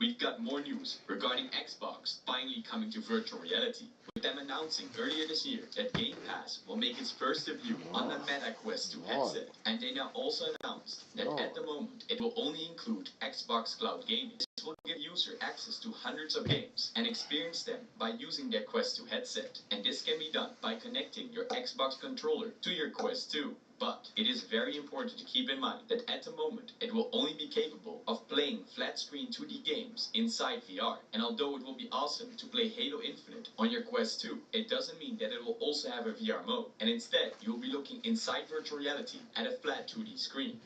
we've got more news regarding Xbox finally coming to virtual reality, with them announcing earlier this year that Game Pass will make its first debut on the Meta Quest 2 headset. And they now also announced that at the moment it will only include Xbox Cloud Gaming. This will give user access to hundreds of games and experience them by using their Quest 2 headset. And this can be done by connecting your Xbox controller to your Quest 2. But it is very important to keep in mind that at the moment it will only be capable of playing flat-screen 2D games inside VR. And although it will be awesome to play Halo Infinite on your Quest 2, it doesn't mean that it will also have a VR mode. And instead, you will be looking inside virtual reality at a flat 2D screen.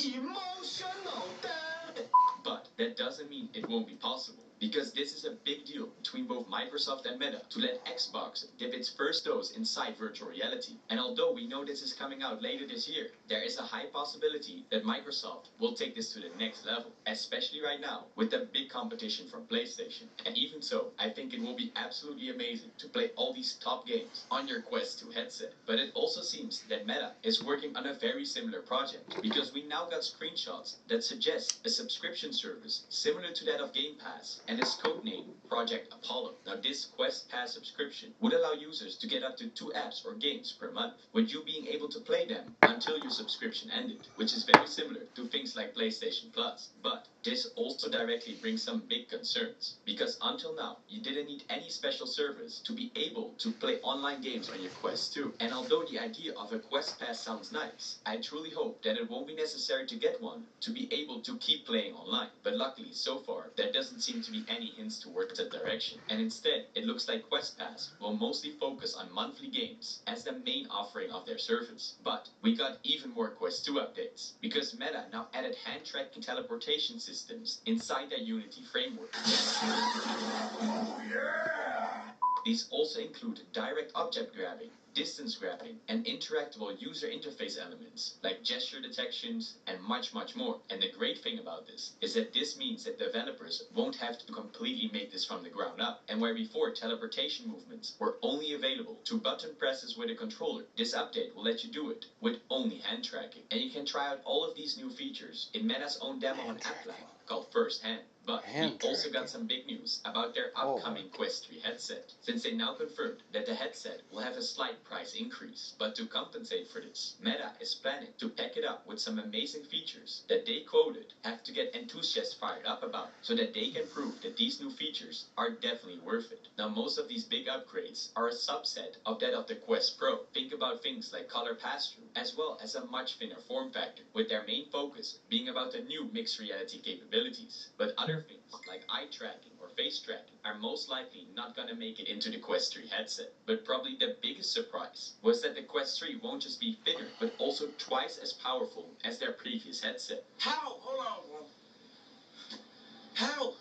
Emotional dad! But that doesn't mean it won't be possible, because this is a big deal between both Microsoft and Meta to let Xbox dip its first toes inside virtual reality. And although we know this is coming out later this year, there is a high possibility that Microsoft will take this to the next level, especially right now with the big competition from PlayStation. And even so, I think it will be absolutely amazing to play all these top games on your Quest 2 headset. But it also seems that Meta is working on a very similar project, because we now got screenshots that suggest a subscription service similar to that of Game Pass, and is codenamed Project Apollo. Now this Quest Pass subscription would allow users to get up to 2 apps or games per month, with you being able to play them until your subscription ended, which is very similar to things like PlayStation Plus. But this also directly brings some big concerns, because until now, you didn't need any special service to be able to play online games on your Quest 2. And although the idea of a Quest Pass sounds nice, I truly hope that it won't be necessary to get one to be able to keep playing online. But luckily, so far, there doesn't seem to be any hints towards that direction. And instead, it looks like Quest Pass will mostly focus on monthly games as the main offering of their service. But we got even more Quest 2 updates, because Meta now added hand-tracking teleportation systems inside their Unity framework. These also include direct object grabbing, distance grabbing, and interactable user interface elements like gesture detections and much more. And the great thing about this is that this means that developers won't have to completely make this from the ground up. And where before teleportation movements were only available to button presses with a controller, this update will let you do it with only hand tracking. And you can try out all of these new features in Meta's own demo on App Lab called First Hand. But we also got some big news about their upcoming Quest 3 headset, since they now confirmed that the headset will have a slight price increase. But to compensate for this, Meta is planning to pack it up with some amazing features that they quoted have to get enthusiasts fired up about, so that they can prove that these new features are definitely worth it. Now most of these big upgrades are a subset of that of the Quest Pro. Think about things like color pass-through, as well as a much thinner form factor, with their main focus being about the new mixed reality capabilities. But other things like eye tracking or face tracking are most likely not gonna make it into the Quest 3 headset. But probably the biggest surprise was that the Quest 3 won't just be bigger, but also twice as powerful as their previous headset. How? Hold on. How?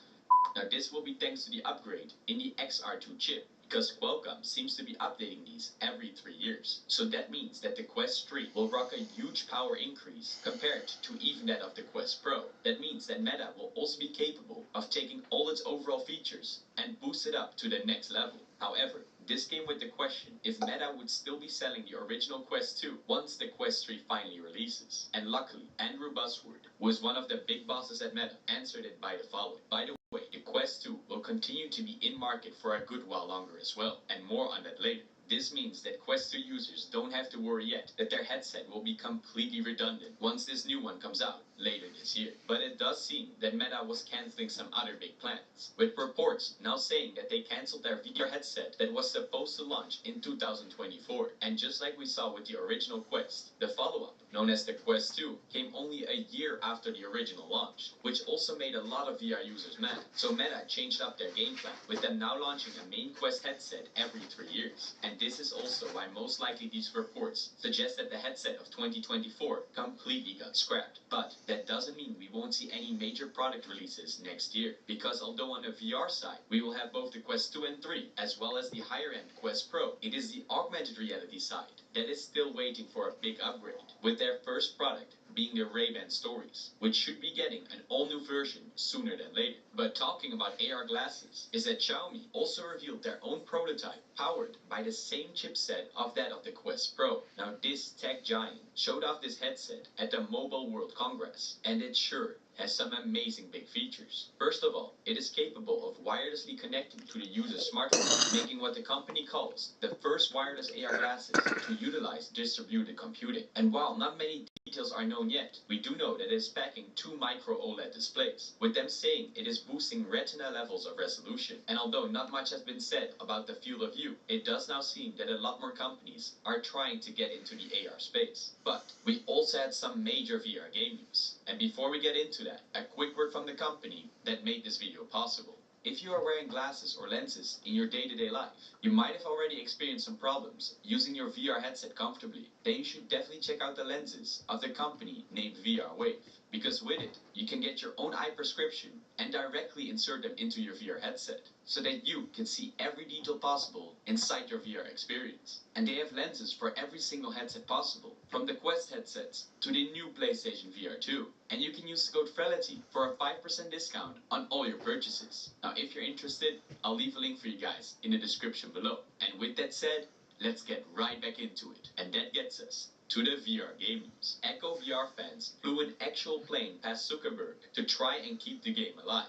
Now this will be thanks to the upgrade in the XR2 chip, because Qualcomm seems to be updating these every 3 years. So that means that the Quest 3 will rock a huge power increase compared to even that of the Quest Pro. That means that Meta will also be capable of taking all its overall features and boost it up to the next level. However, this came with the question if Meta would still be selling the original Quest 2 once the Quest 3 finally releases. And luckily, Andrew Buzzword, who is one of the big bosses at Meta, answered it by the following. By the way, the Quest 2 will continue to be in market for a good while longer as well, and more on that later. This means that Quest 2 users don't have to worry yet that their headset will be completely redundant once this new one comes out later this year. But it does seem that Meta was canceling some other big plans, with reports now saying that they canceled their VR headset that was supposed to launch in 2024. And just like we saw with the original Quest, the follow-up, known as the Quest 2, came only a year after the original launch, which also made a lot of VR users mad. So Meta changed up their game plan, with them now launching a main Quest headset every 3 years. And this is also why most likely these reports suggest that the headset of 2024 completely got scrapped. But that doesn't mean we won't see any major product releases next year, because although on the VR side we will have both the Quest 2 and 3, as well as the higher-end Quest Pro, it is the augmented reality side that is still waiting for a big upgrade, with their first product being the Ray-Ban Stories, which should be getting an all-new version sooner than later. But talking about AR glasses, is that Xiaomi also revealed their own prototype powered by the same chipset of that of the Quest Pro. Now this tech giant showed off this headset at the Mobile World Congress, and it sure has some amazing big features. First of all, it is capable of wirelessly connecting to the user's smartphone, making what the company calls the first wireless AR glasses to utilize distributed computing. And while not many details are known yet, we do know that it is packing two micro OLED displays, with them saying it is boosting retina levels of resolution. And although not much has been said about the field of view, it does now seem that a lot more companies are trying to get into the AR space. But we also had some major VR game news. And before we get into that, a quick word from the company that made this video possible. If you are wearing glasses or lenses in your day-to-day life, you might have already experienced some problems using your VR headset comfortably. Then you should definitely check out the lenses of the company named VR Wave. Because with it, you can get your own eye prescription and directly insert them into your VR headset, so that you can see every detail possible inside your VR experience. And they have lenses for every single headset possible, from the Quest headsets to the new PlayStation VR 2. And you can use the code FRELITY for a 5% discount on all your purchases. Now if you're interested, I'll leave a link for you guys in the description below. And with that said, let's get right back into it. And that gets us to the VR game news. Echo VR fans flew an actual plane past Zuckerberg to try and keep the game alive.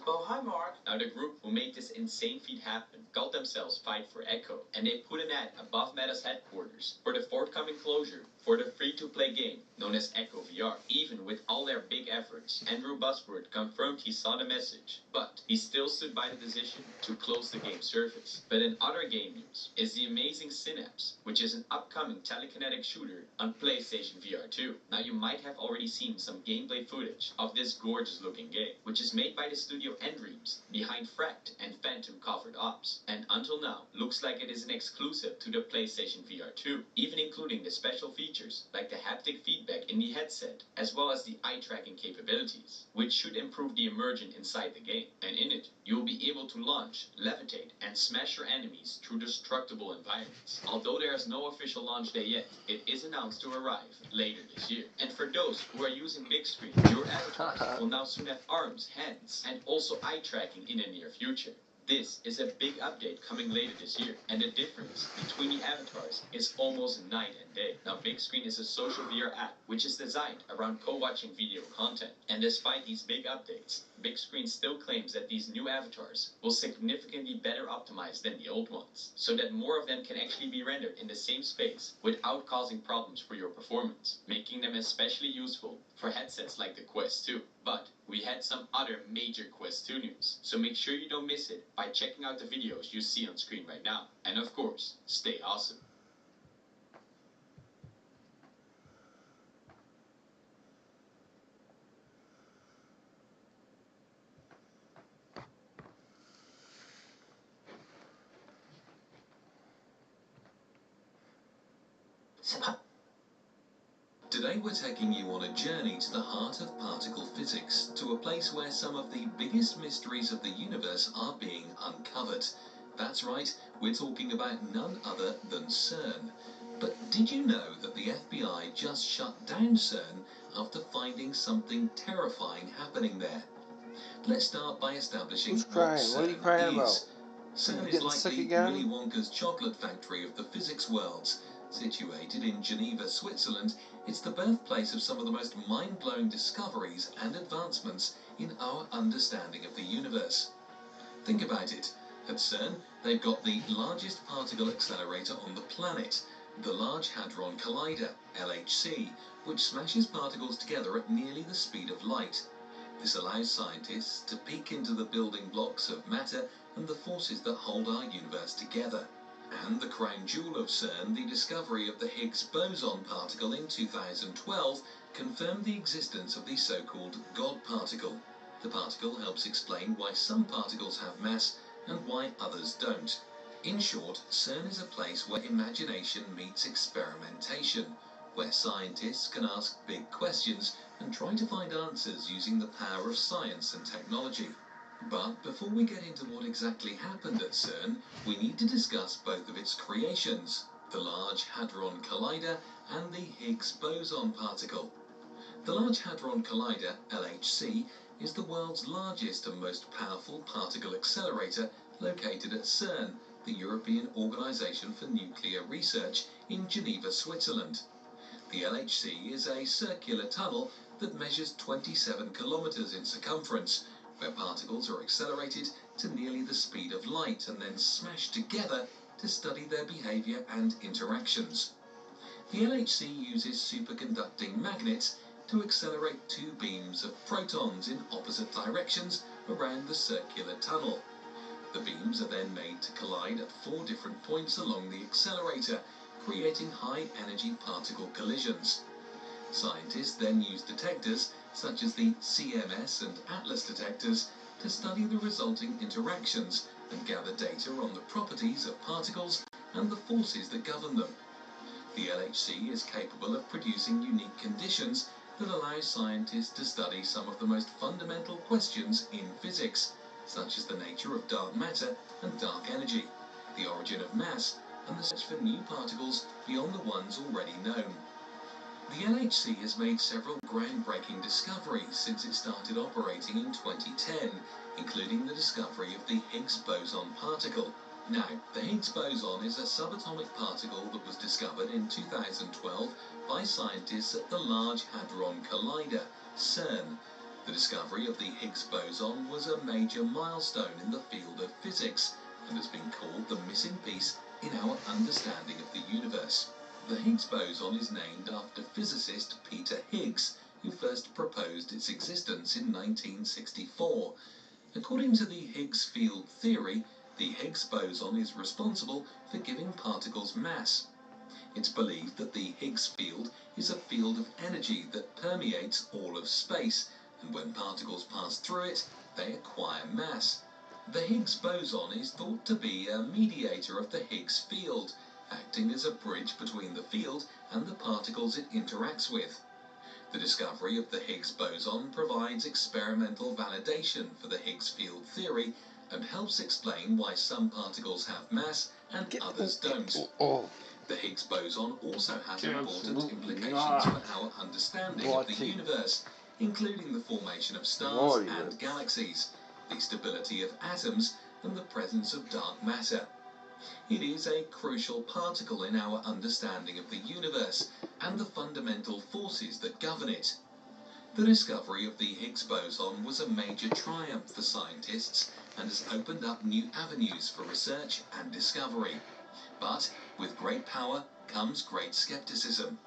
Oh, hi Mark. Now the group who made this insane feat happen called themselves Fight for Echo, and they put an ad above Meta's headquarters for the forthcoming closure for the free-to-play game known as Echo VR. Even with all their big efforts, Andrew Buzzword confirmed he saw the message, but he still stood by the decision to close the game service. But in other game news is the amazing Synapse, which is an upcoming telekinetic shooter on PlayStation VR 2. Now you might have already seen some gameplay footage of this gorgeous looking game, which is made by the studio Endreams behind Fract and Phantom Covered Ops, and until now looks like it is an exclusive to the PlayStation VR 2, even including the special features like the haptic feedback in the headset, as well as the eye tracking capabilities, which should improve the immersion inside the game. And in it, you will be able to launch, levitate, and smash your enemies through destructible environments. Although there is no official launch day yet, it is announced to arrive later this year. And for those who are using big screen, your avatar will now soon have arms, hands, and also eye tracking in the near future. This is a big update coming later this year, and the difference between the avatars is almost night and day. Now, Big Screen is a social VR app which is designed around co-watching video content. And despite these big updates, Big Screen still claims that these new avatars will significantly better optimize than the old ones, so that more of them can actually be rendered in the same space without causing problems for your performance, making them especially useful for headsets like the Quest 2. But we had some other major Quest 2 news, so make sure you don't miss it by checking out the videos you see on screen right now. And of course, stay awesome. Today we're taking you on a journey to the heart of particle physics, to a place where some of the biggest mysteries of the universe are being uncovered. That's right, we're talking about none other than CERN. But did you know that the FBI just shut down CERN after finding something terrifying happening there? Let's start by establishing what CERN What are you crying about? is. CERN is Getting like sick the again? Willy Wonka's chocolate factory of the physics worlds. Situated in Geneva, Switzerland, it's the birthplace of some of the most mind-blowing discoveries and advancements in our understanding of the universe. Think about it. At CERN, they've got the largest particle accelerator on the planet, the Large Hadron Collider, LHC, which smashes particles together at nearly the speed of light. This allows scientists to peek into the building blocks of matter and the forces that hold our universe together. And the crown jewel of CERN, the discovery of the Higgs boson particle in 2012, confirmed the existence of the so-called God particle. The particle helps explain why some particles have mass and why others don't. In short, CERN is a place where imagination meets experimentation, where scientists can ask big questions and try to find answers using the power of science and technology. But before we get into what exactly happened at CERN, we need to discuss both of its creations, the Large Hadron Collider and the Higgs boson particle. The Large Hadron Collider, LHC, is the world's largest and most powerful particle accelerator located at CERN, the European Organization for Nuclear Research in Geneva, Switzerland. The LHC is a circular tunnel that measures 27 kilometers in circumference, where particles are accelerated to nearly the speed of light and then smashed together to study their behavior and interactions. The LHC uses superconducting magnets to accelerate two beams of protons in opposite directions around the circular tunnel. The beams are then made to collide at 4 different points along the accelerator, creating high-energy particle collisions. Scientists then use detectors, such as the CMS and Atlas detectors, to study the resulting interactions and gather data on the properties of particles and the forces that govern them. The LHC is capable of producing unique conditions that allow scientists to study some of the most fundamental questions in physics, such as the nature of dark matter and dark energy, the origin of mass, and the search for new particles beyond the ones already known. The LHC has made several groundbreaking discoveries since it started operating in 2010, including the discovery of the Higgs boson particle. Now, the Higgs boson is a subatomic particle that was discovered in 2012 by scientists at the Large Hadron Collider, CERN. The discovery of the Higgs boson was a major milestone in the field of physics and has been called the missing piece in our understanding of the universe. The Higgs boson is named after physicist Peter Higgs, who first proposed its existence in 1964. According to the Higgs field theory, the Higgs boson is responsible for giving particles mass. It's believed that the Higgs field is a field of energy that permeates all of space, and when particles pass through it, they acquire mass. The Higgs boson is thought to be a mediator of the Higgs field, acting as a bridge between the field and the particles it interacts with. The discovery of the Higgs boson provides experimental validation for the Higgs field theory and helps explain why some particles have mass and others don't. The Higgs boson also has important implications for our understanding of the universe, including the formation of stars and galaxies, the stability of atoms, and the presence of dark matter. It is a crucial particle in our understanding of the universe and the fundamental forces that govern it. The discovery of the Higgs boson was a major triumph for scientists and has opened up new avenues for research and discovery. But with great power comes great skepticism.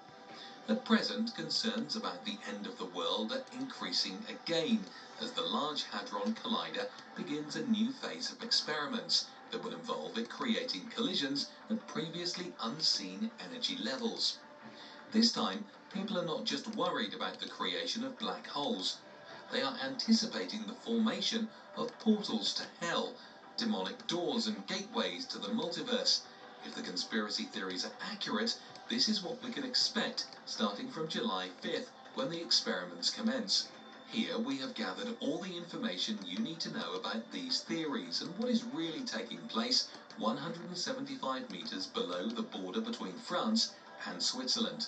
At present, concerns about the end of the world are increasing again as the Large Hadron Collider begins a new phase of experiments that will involve it creating collisions at previously unseen energy levels. This time, people are not just worried about the creation of black holes. They are anticipating the formation of portals to hell, demonic doors and gateways to the multiverse. If the conspiracy theories are accurate, this is what we can expect starting from July 5th, when the experiments commence. Here we have gathered all the information you need to know about these theories and what is really taking place 175 meters below the border between France and Switzerland.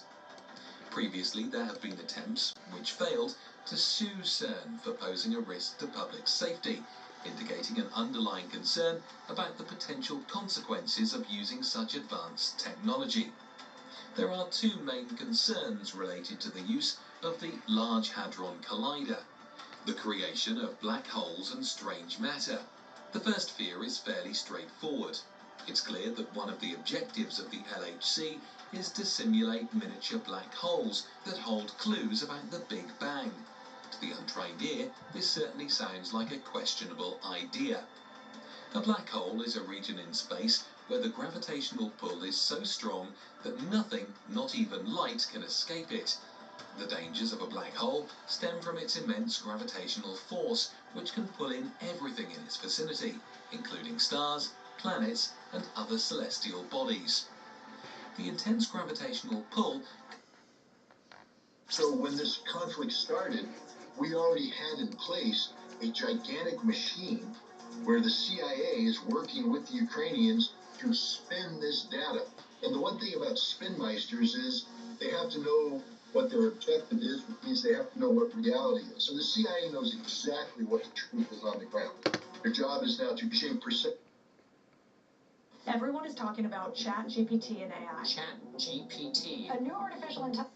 Previously, there have been attempts, which failed, to sue CERN for posing a risk to public safety, indicating an underlying concern about the potential consequences of using such advanced technology. There are two main concerns related to the use of the Large Hadron Collider: the creation of black holes and strange matter. The first fear is fairly straightforward. It's clear that one of the objectives of the LHC is to simulate miniature black holes that hold clues about the Big Bang. To the untrained ear, this certainly sounds like a questionable idea. A black hole is a region in space where the gravitational pull is so strong that nothing, not even light, can escape it. The dangers of a black hole stem from its immense gravitational force, which can pull in everything in its vicinity, including stars, planets, and other celestial bodies. The intense gravitational pull... So when this conflict started, we already had in place a gigantic machine where the CIA is working with the Ukrainians to spin this data. And the one thing about spinmeisters is they have to know what their objective is, which means they have to know what reality is. So the CIA knows exactly what the truth is on the ground. Their job is now to shape perception. Everyone is talking about ChatGPT and AI. ChatGPT. A new artificial intelligence.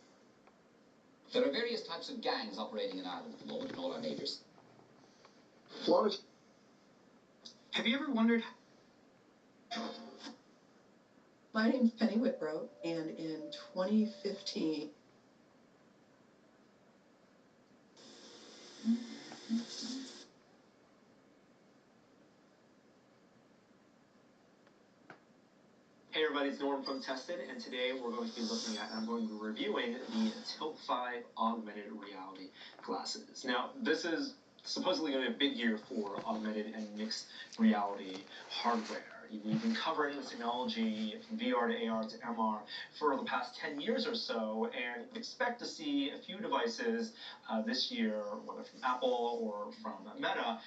There are various types of gangs operating in Ireland at the moment and all our neighbours. Florida. Have you ever wondered? My name's Penny Whitbrow, and in 2015, Hey everybody, it's Norm from Tested, and today we're going to be looking at, and I'm going to be reviewing the Tilt 5 augmented reality glasses. Now, this is supposedly going to be a big year for augmented and mixed reality hardware. We've been covering this technology from VR to AR to MR for the past 10 years or so, and expect to see a few devices this year, whether from Apple or from Meta,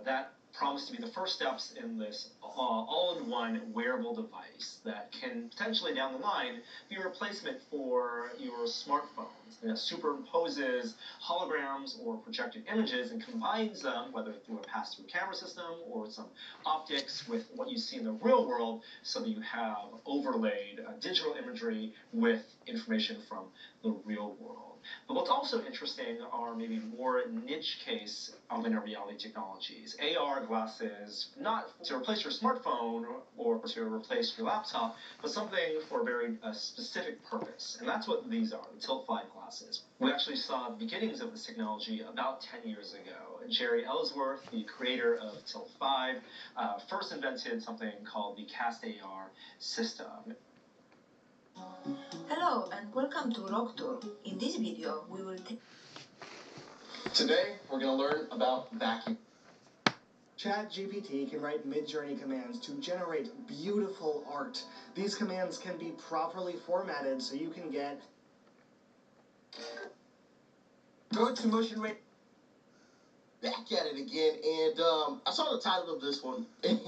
that promise to be the first steps in this all-in-one wearable device that can potentially down the line be a replacement for your smartphones. It superimposes holograms or projected images and combines them, whether through a pass-through camera system or with some optics, with what you see in the real world, so that you have overlaid digital imagery with information from the real world. But what's also interesting are maybe more niche case augmented reality technologies. AR glasses, not to replace your smartphone or to replace your laptop, but something for a very specific purpose. And that's what these are, the Tilt 5 glasses. We actually saw the beginnings of this technology about 10 years ago. Jerry Ellsworth, the creator of Tilt 5, first invented something called the Cast AR system. Hello and welcome to Rock Tour. In this video, we will Today, we're going to learn about vacuum. ChatGPT can write Mid-Journey commands to generate beautiful art. These commands can be properly formatted so you can get... Go to motion rate. Back at it again, and I saw the title of this one, and...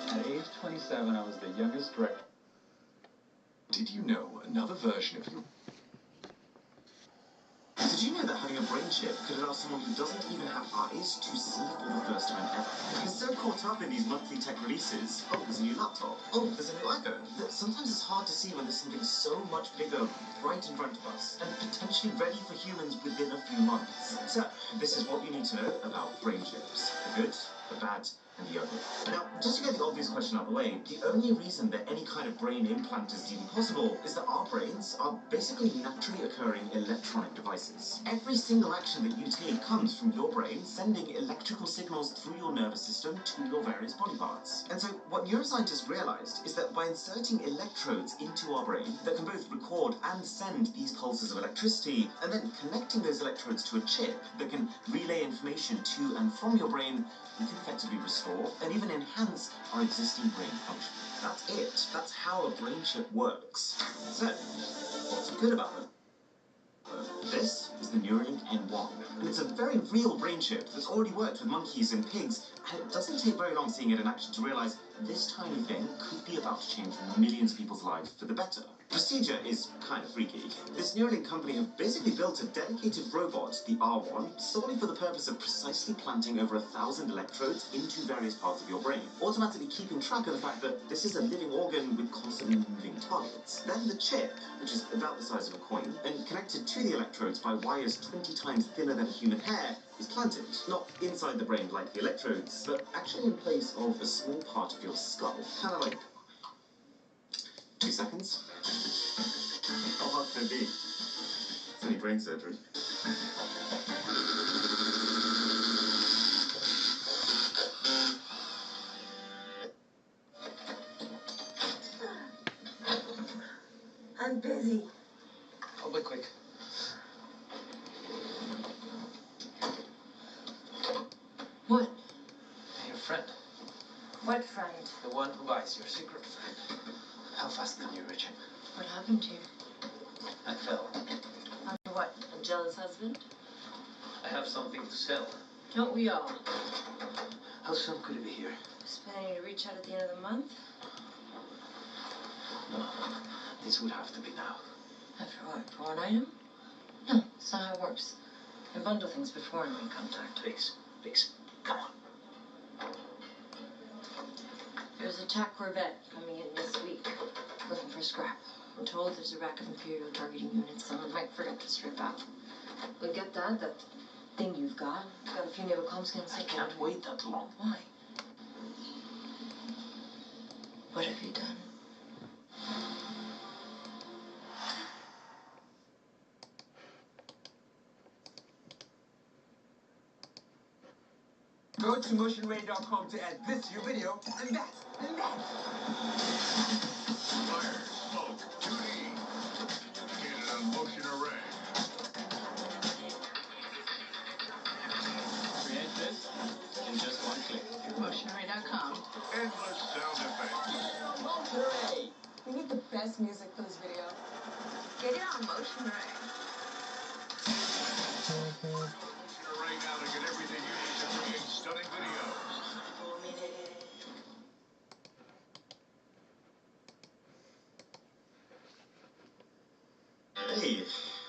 At age 27, I was the youngest director. Did you know another version of you? Did you know that having a brain chip could allow someone who doesn't even have eyes to see for the first time ever? We're so caught up in these monthly tech releases. Oh, there's a new laptop. Oh, there's a new iPhone. That sometimes it's hard to see when there's something so much bigger right in front of us and potentially ready for humans within a few months. So, this is what you need to know about brain chips. The good, the bad, and the ugly. Now, just to get the obvious question out of the way, the only reason that any kind of brain implant is even possible is that our brains are basically naturally occurring electronic devices. Every single action that you take comes from your brain sending electrical signals through your nervous system to your various body parts. And so what neuroscientists realized is that by inserting electrodes into our brain that can both record and send these pulses of electricity, and then connecting those electrodes to a chip that can relay information to and from your brain, we can effectively restore and even enhance our existing brain function. That's it. That's how a brain chip works. So, what's good about them? This is the Neuralink N1, and it's a very real brain chip that's already worked with monkeys and pigs, and it doesn't take very long seeing it in action to realize this tiny thing could be about to change millions of people's lives for the better. Procedure is kind of freaky. This Neuralink company have basically built a dedicated robot, the R1, solely for the purpose of precisely planting over 1,000 electrodes into various parts of your brain, automatically keeping track of the fact that this is a living organ with constantly moving targets. Then the chip, which is about the size of a coin, and connected to the electrodes by wires 20 times thinner than human hair, is planted, not inside the brain like the electrodes, but actually in place of a small part of your skull. Kind of like 2 seconds. How hard can it be? It's only brain surgery. I'm busy. I'll be quick. What? Your friend. What friend? The one who buys your secret friend. How fast can you reach him? What happened to you? I fell. On what? A jealous husband? I have something to sell. Don't we all? How soon could it be here? Planning to reach out at the end of the month? No, this would have to be now. After what? For one item? No, that's not how it works. I bundle things before and make contact. Please, please, come on. There's a TAC Corvette coming in this week. looking for scrap. I'm told there's a rack of Imperial targeting units someone might forget to strip out. We'll get that thing you've got. Got a few naval comms scans. I can't wait that long. Why? What have you done? Go to motionray.com to add this to your video, and that, and that. Fire, smoke, 2D. Get it on Motion Array. Create this in just one click. Motionray.com. Endless sound effects. Motion Array. We need the best music for this video. Get it on Motionray. Motion Array now to get everything you need to create stunning videos. Hey,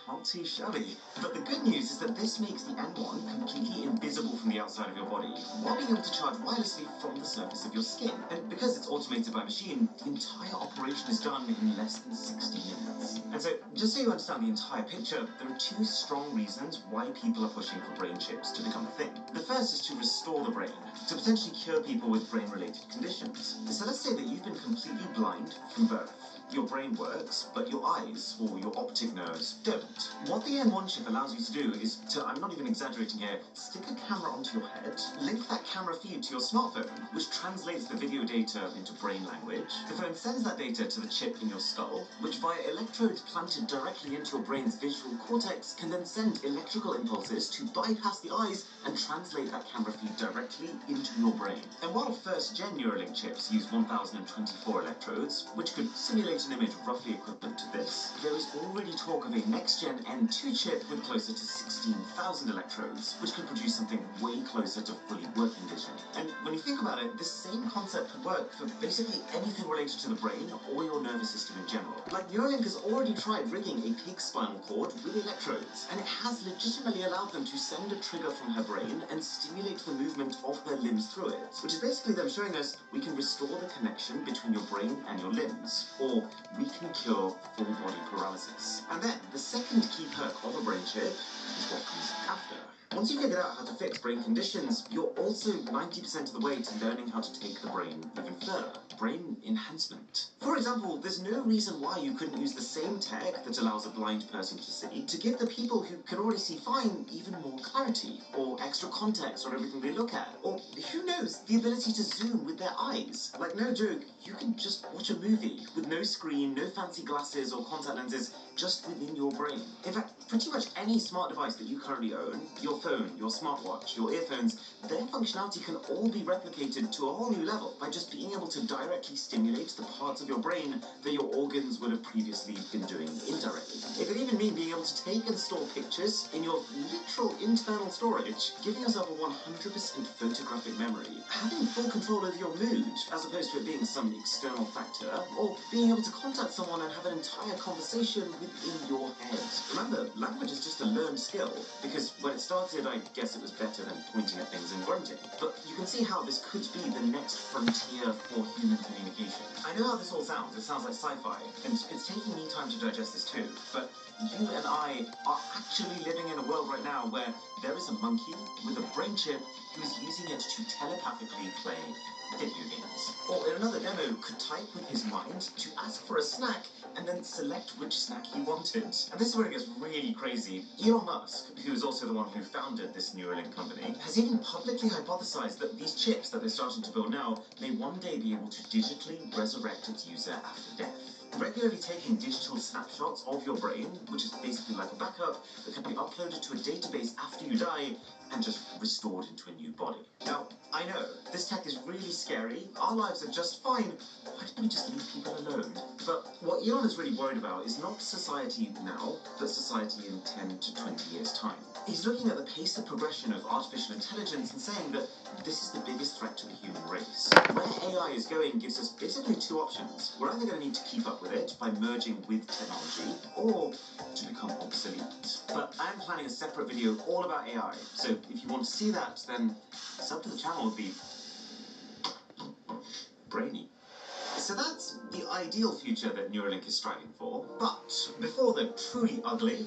not too shabby. But the good news is that this makes the N1 completely invisible from the outside of your body, while being able to charge wirelessly from the surface of your skin. And because it's automated by machine, the entire operation is done in less than 60 minutes. And so, just so you understand the entire picture, there are two strong reasons why people are pushing for brain chips to become a thing. The first is to restore the brain, to potentially cure people with brain-related conditions. So let's say that you've been completely blind from birth. Your brain works, but your eyes, or your optic nerves, don't. What the N1 chip allows you to do is to, I'm not even exaggerating here, stick a camera onto your head, link that camera feed to your smartphone, which translates the video data into brain language. The phone sends that data to the chip in your skull, which via electrodes planted directly into your brain's visual cortex can then send electrical impulses to bypass the eyes and translate that camera feed directly into your brain. And while first-gen Neuralink chips use 1024 electrodes, which could simulate an image roughly equivalent to this, there is already talk of a next-gen N2 chip with closer to 16,000 electrodes, which could produce something way closer to fully working vision. And when you think about it, this same concept could work for basically anything related to the brain or your nervous system in general. Like, Neuralink has already tried rigging a pig's spinal cord with electrodes, and it has legitimately allowed them to send a trigger from her brain and stimulate the movement of her limbs through it, which is basically them showing us we can restore the connection between your brain and your limbs, or we can cure full body paralysis. And then, the second key perk of a brain chip is what comes after. Once you've figured out how to fix brain conditions, you're also 90% of the way to learning how to take the brain even further. Brain enhancement. For example, there's no reason why you couldn't use the same tech that allows a blind person to see to give the people who can already see fine even more clarity, or extra context on everything they look at, or who knows, the ability to zoom with their eyes. Like, no joke, you can just watch a movie with no screen, no fancy glasses or contact lenses, just within your brain. In fact, pretty much any smart device that you currently own, your phone, your smartwatch, your earphones, their functionality can all be replicated to a whole new level by just being able to directly stimulate the parts of your brain that your organs would have previously been doing indirectly. It could even mean being able to take and store pictures in your literal internal storage, giving yourself a 100% photographic memory, having full control over your mood, as opposed to it being some external factor, or being able to contact someone and have an entire conversation within your head. Remember, language is just a learned skill, because when it started, I guess it was better than pointing at things and grunting. But you can see how this could be the next frontier for human communication. I know how this all sounds. It sounds like sci-fi, and it's taking me time to digest this too, but you and I are actually living in a world right now where there is a monkey with a brain chip who is using it to telepathically play video games. Or in another demo, could type with his mind to ask for a snack and then select which snack he wanted. And this is where it gets really crazy. Elon Musk, who is also the one who founded this Neuralink company, has even publicly hypothesized that these chips that they're starting to build now may one day be able to digitally resurrect its user after death. Regularly taking digital snapshots of your brain, which is basically like a backup, that can be uploaded to a database after you die and just restored into a new body. Now, I know, this tech is really scary, our lives are just fine, why don't we just leave people alone? But what Elon is really worried about is not society now, but society in 10 to 20 years' time. He's looking at the pace of progression of artificial intelligence and saying that this is the biggest threat to the human race. Where AI is going gives us basically two options. We're either going to need to keep up with it by merging with technology, or to become obsolete. But I'm planning a separate video all about AI, so if you want to see that, then sub to the channel would be brainy. So that's the ideal future that Neuralink is striving for. But before the truly ugly,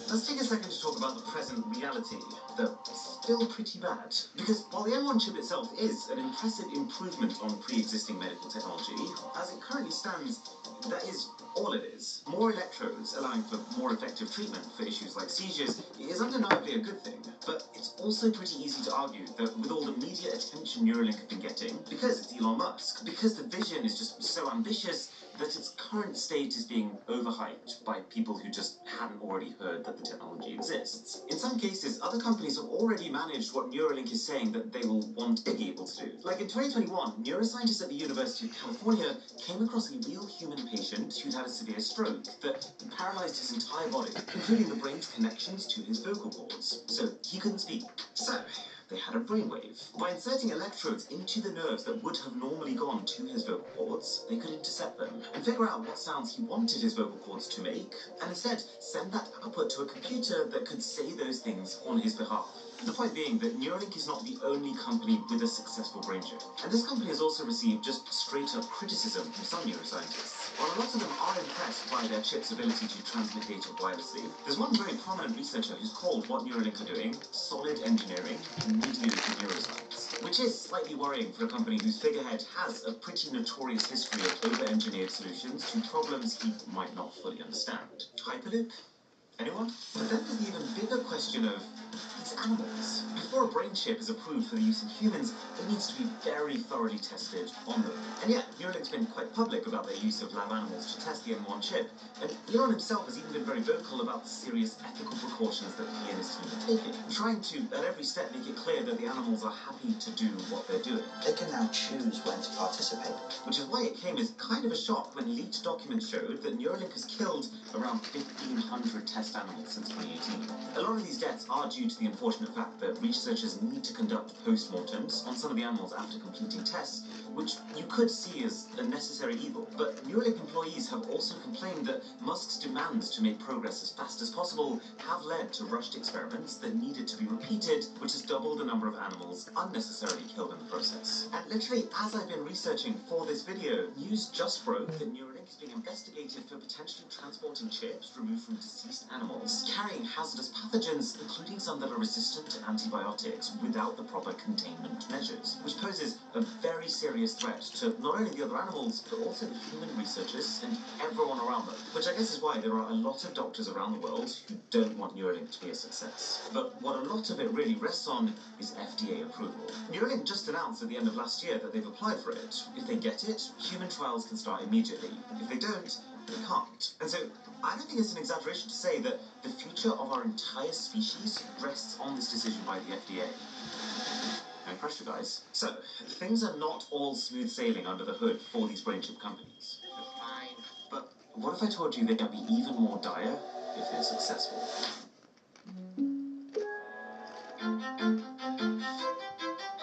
let's take a second to talk about the present reality, though still pretty bad. Because while the M1 chip itself is an impressive improvement on pre-existing medical technology, as it currently stands, that is all it is. More electrodes allowing for more effective treatment for issues like seizures is undeniably a good thing, but it's also pretty easy to argue that with all the media attention Neuralink have been getting, because it's Elon Musk, because the vision is just so ambitious, that its current state is being overhyped by people who just hadn't already heard that the technology exists. In some cases, other companies have already managed what Neuralink is saying that they will one day be able to do. Like in 2021, neuroscientists at the University of California came across a real human patient who'd had a severe stroke that paralyzed his entire body, including the brain's connections to his vocal cords, so he couldn't speak. So they had a brainwave. By inserting electrodes into the nerves that would have normally gone to his vocal cords, they could intercept them and figure out what sounds he wanted his vocal cords to make, and instead send that output to a computer that could say those things on his behalf. The point being that Neuralink is not the only company with a successful brain chip. And this company has also received just straight-up criticism from some neuroscientists. While a lot of them are impressed by their chip's ability to transmit data wirelessly, there's one very prominent researcher who's called what Neuralink are doing solid engineering mediated neuroscience, which is slightly worrying for a company whose figurehead has a pretty notorious history of over-engineered solutions to problems he might not fully understand. Hyperloop? Anyone? But then there's the even bigger question of these animals. Before a brain chip is approved for the use in humans, it needs to be very thoroughly tested on them. And yet, Neuralink's been quite public about their use of lab animals to test the M1 chip, and Elon himself has even been very vocal about the serious ethical precautions that he and his team are taking, trying to, at every step, make it clear that the animals are happy to do what they're doing. They can now choose when to participate. Which is why it came as kind of a shock when leaked documents showed that Neuralink has killed around 1,500 test animals since 2018. A lot of these deaths are due to the unfortunate fact that researchers need to conduct post-mortems on some of the animals after completing tests, which you could see as a necessary evil. But Neuralink employees have also complained that Musk's demands to make progress as fast as possible have led to rushed experiments that needed to be repeated, which has doubled the number of animals unnecessarily killed in the process. And literally, as I've been researching for this video, news just broke that Neuralink is being investigated for potentially transporting chips removed from deceased animals, carrying hazardous pathogens, including some that are resistant to antibiotics, without the proper containment measures, which poses a very serious threat to not only the other animals, but also the human researchers and everyone around them. Which I guess is why there are a lot of doctors around the world who don't want Neuralink to be a success. But what a lot of it really rests on is FDA approval. Neuralink just announced at the end of last year that they've applied for it. If they get it, human trials can start immediately. If they don't, they can't. And so I don't think it's an exaggeration to say that the future of our entire species rests on this decision by the FDA. No pressure, guys. So, things are not all smooth sailing under the hood for these brain chip companies. Fine. But what if I told you they'd be even more dire if they're successful?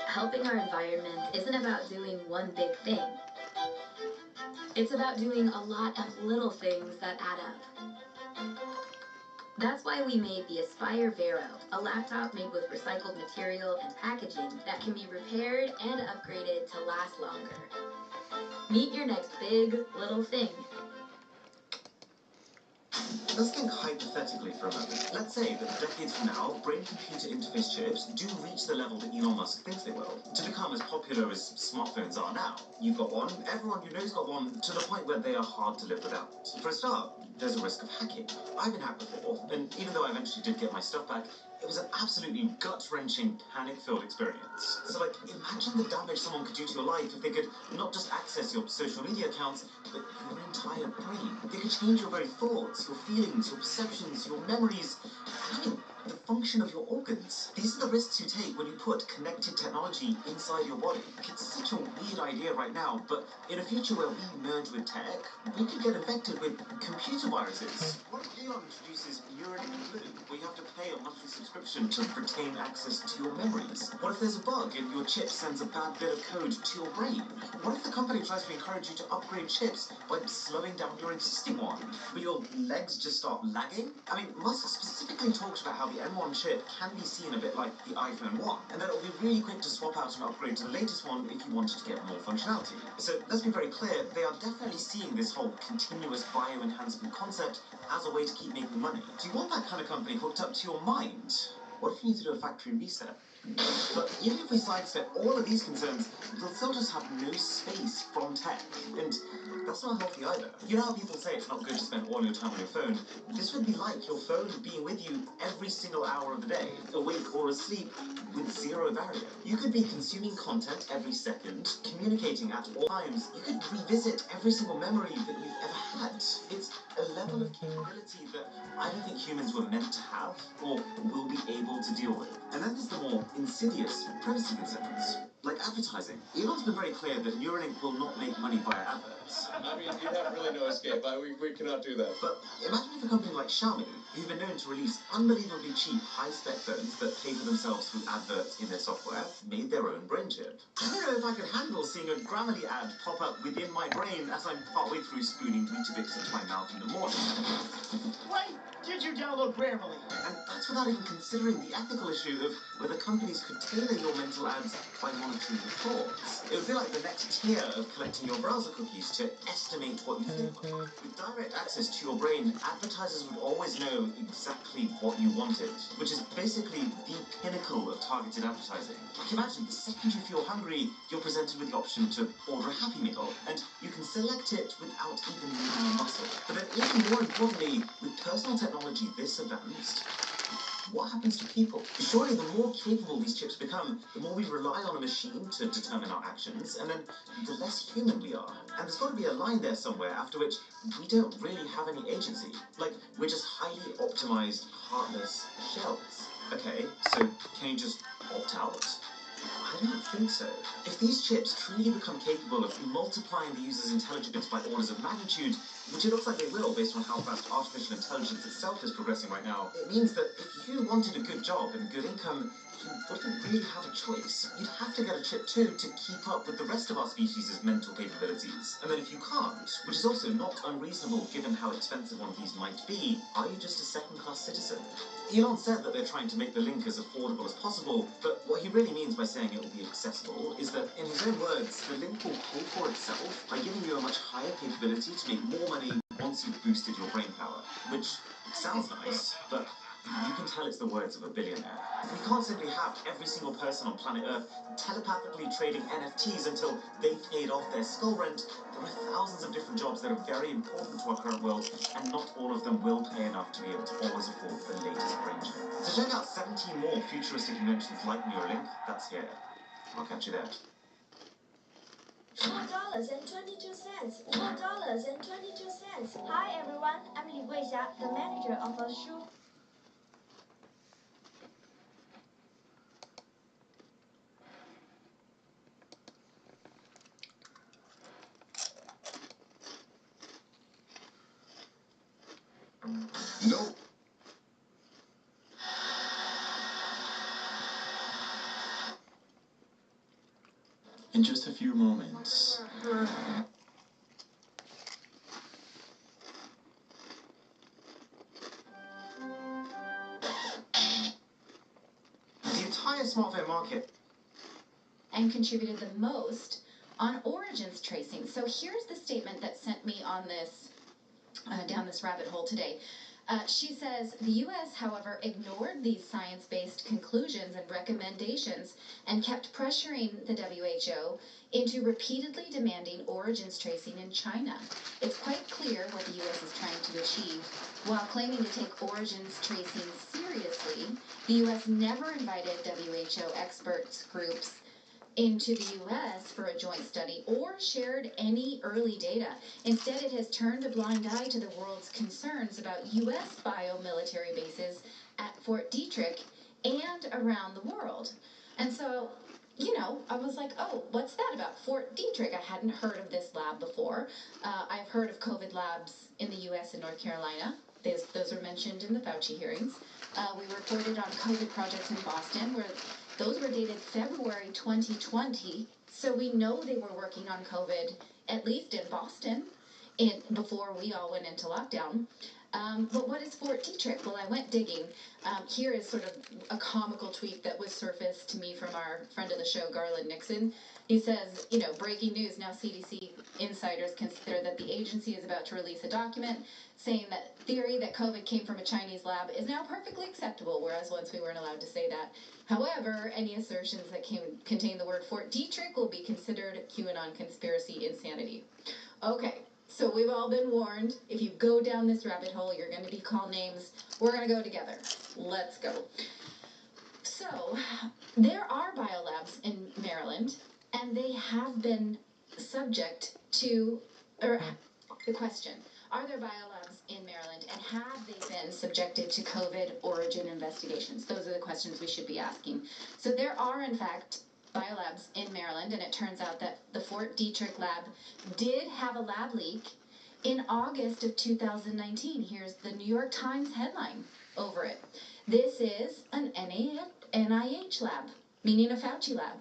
Helping our environment isn't about doing one big thing. It's about doing a lot of little things that add up. That's why we made the Aspire Vero, a laptop made with recycled material and packaging that can be repaired and upgraded to last longer. Meet your next big, little thing. Let's think hypothetically for a moment. Let's say that decades from now, brain-computer interface chips do reach the level that Elon Musk thinks they will, to become as popular as smartphones are now. You've got one, everyone you know's got one, to the point where they are hard to live without. For a start, there's a risk of hacking. I've been hacked before, and even though I eventually did get my stuff back, it was an absolutely gut-wrenching, panic-filled experience. So, like, imagine the damage someone could do to your life if they could not just access your social media accounts, but your entire brain. They could change your very thoughts, your feelings, your perceptions, your memories, and even the function of your organs. These are the risks you take when you put connected technology inside your body. It's such a weird idea right now, but in a future where we merge with tech, we could get infected with computer viruses. What if Elon introduces Neuralink Blue, where you have to pay a monthly subscription to retain access to your memories? What if there's a bug and your chip sends a bad bit of code to your brain? What if the company tries to encourage you to upgrade chips by slowing down your existing one, but your legs just start lagging? I mean, Musk specifically talked about how the M1 M1 chip can be seen a bit like the iPhone 1, and that it will be really quick to swap out and upgrade to the latest one if you wanted to get more functionality. So let's be very clear, they are definitely seeing this whole continuous bioenhancement concept as a way to keep making money. Do you want that kind of company hooked up to your mind? What if you need to do a factory reset? But even if we sidestep all of these concerns, they'll still just have no space from tech, and that's not healthy either. You know how people say it's not good to spend all your time on your phone? This would be like your phone being with you every single hour of the day, awake or asleep, with zero barrier. You could be consuming content every second, communicating at all times. You could revisit every single memory that you've ever had. It's a level of capability that I don't think humans were meant to have or will be able to deal with. And then there's the more insidious privacy concerns, like advertising. Elon's been very clear that Neuralink will not make money via adverts. I mean, you have really no escape. We cannot do that. But imagine if a company like Xiaomi, who've been known to release unbelievably cheap, high-spec phones that pay for themselves through adverts in their software, made their own brain chip. I don't know if I could handle seeing a Grammarly ad pop up within my brain as I'm partway through spooning Weetabix into my mouth in the morning. Why did you download Grammarly? And that's without even considering the ethical issue of whether companies could tailor your mental ads by monitoring your thoughts. It would be like the next tier of collecting your browser cookies to estimate what you think. With direct access to your brain, advertisers would always know exactly what you wanted, which is basically the pinnacle of targeted advertising. Like imagine the second you feel hungry, you're presented with the option to order a Happy Meal, and you can select it without even moving a muscle. But then even more importantly, with personal technology this advanced, what happens to people? Surely the more capable these chips become, the more we rely on a machine to determine our actions, and then the less human we are. And there's got to be a line there somewhere after which we don't really have any agency. Like, we're just highly optimized, heartless shells. Okay, so can you just opt out? I don't think so. If these chips truly become capable of multiplying the user's intelligence by orders of magnitude, which it looks like they will based on how fast artificial intelligence itself is progressing right now, it means that if you wanted a good job and good income, you wouldn't really have a choice. You'd have to get a chip too to keep up with the rest of our species' mental capabilities. And then if you can't, which is also not unreasonable given how expensive one of these might be, are you just a second-class citizen? Elon said that they're trying to make the link as affordable as possible, but what he really means by saying it will be accessible is that, in his own words, the link will pay for itself by giving you a much higher capability to make more money once you've boosted your brain power. Which sounds nice, but you can tell it's the words of a billionaire. We can't simply have every single person on planet Earth telepathically trading NFTs until they've paid off their skull rent. There are thousands of different jobs that are very important to our current world, and not all of them will pay enough to be able to always afford the latest brain chip. So check out 17 more futuristic inventions like Neuralink. That's here. I'll catch you there. $4.22. $4.22. Hi everyone, I'm Li Guixia, the manager of a shoe. No. In just a few moments. The entire smartphone market. And contributed the most on origins tracing. So here's the statement that sent me on this, down this rabbit hole today. She says, the U.S., however, ignored these science-based conclusions and recommendations and kept pressuring the WHO into repeatedly demanding origins tracing in China. It's quite clear what the U.S. is trying to achieve. While claiming to take origins tracing seriously, the U.S. never invited WHO experts groups into the U.S. for a joint study or shared any early data. Instead, it has turned a blind eye to the world's concerns about U.S. biomilitary bases at Fort Detrick and around the world. And so, you know, I was like, oh, what's that about? Fort Detrick. I hadn't heard of this lab before. I've heard of COVID labs in the U.S. and North Carolina. Those were mentioned in the Fauci hearings. We reported on COVID projects in Boston where those were dated February 2020, so we know they were working on COVID, at least in Boston, before we all went into lockdown. But what is Fort Detrick? Well, I went digging. Here is sort of a comical tweet that was surfaced to me from our friend of the show, Garland Nixon. He says, breaking news, now CDC insiders consider that the agency is about to release a document saying that theory that COVID came from a Chinese lab is now perfectly acceptable, whereas once we weren't allowed to say that. However, any assertions that contain the word Fort Detrick will be considered QAnon conspiracy insanity. Okay, so we've all been warned. If you go down this rabbit hole, you're going to be called names. We're going to go together. Let's go. So, there are biolabs in Maryland, and they have been subject to, the question, are there biolabs in Maryland, and have they been subjected to COVID origin investigations? Those are the questions we should be asking. So there are, in fact, biolabs in Maryland, and it turns out that the Fort Detrick lab did have a lab leak in August of 2019. Here's the New York Times headline over it. This is an NIH lab, meaning a Fauci lab.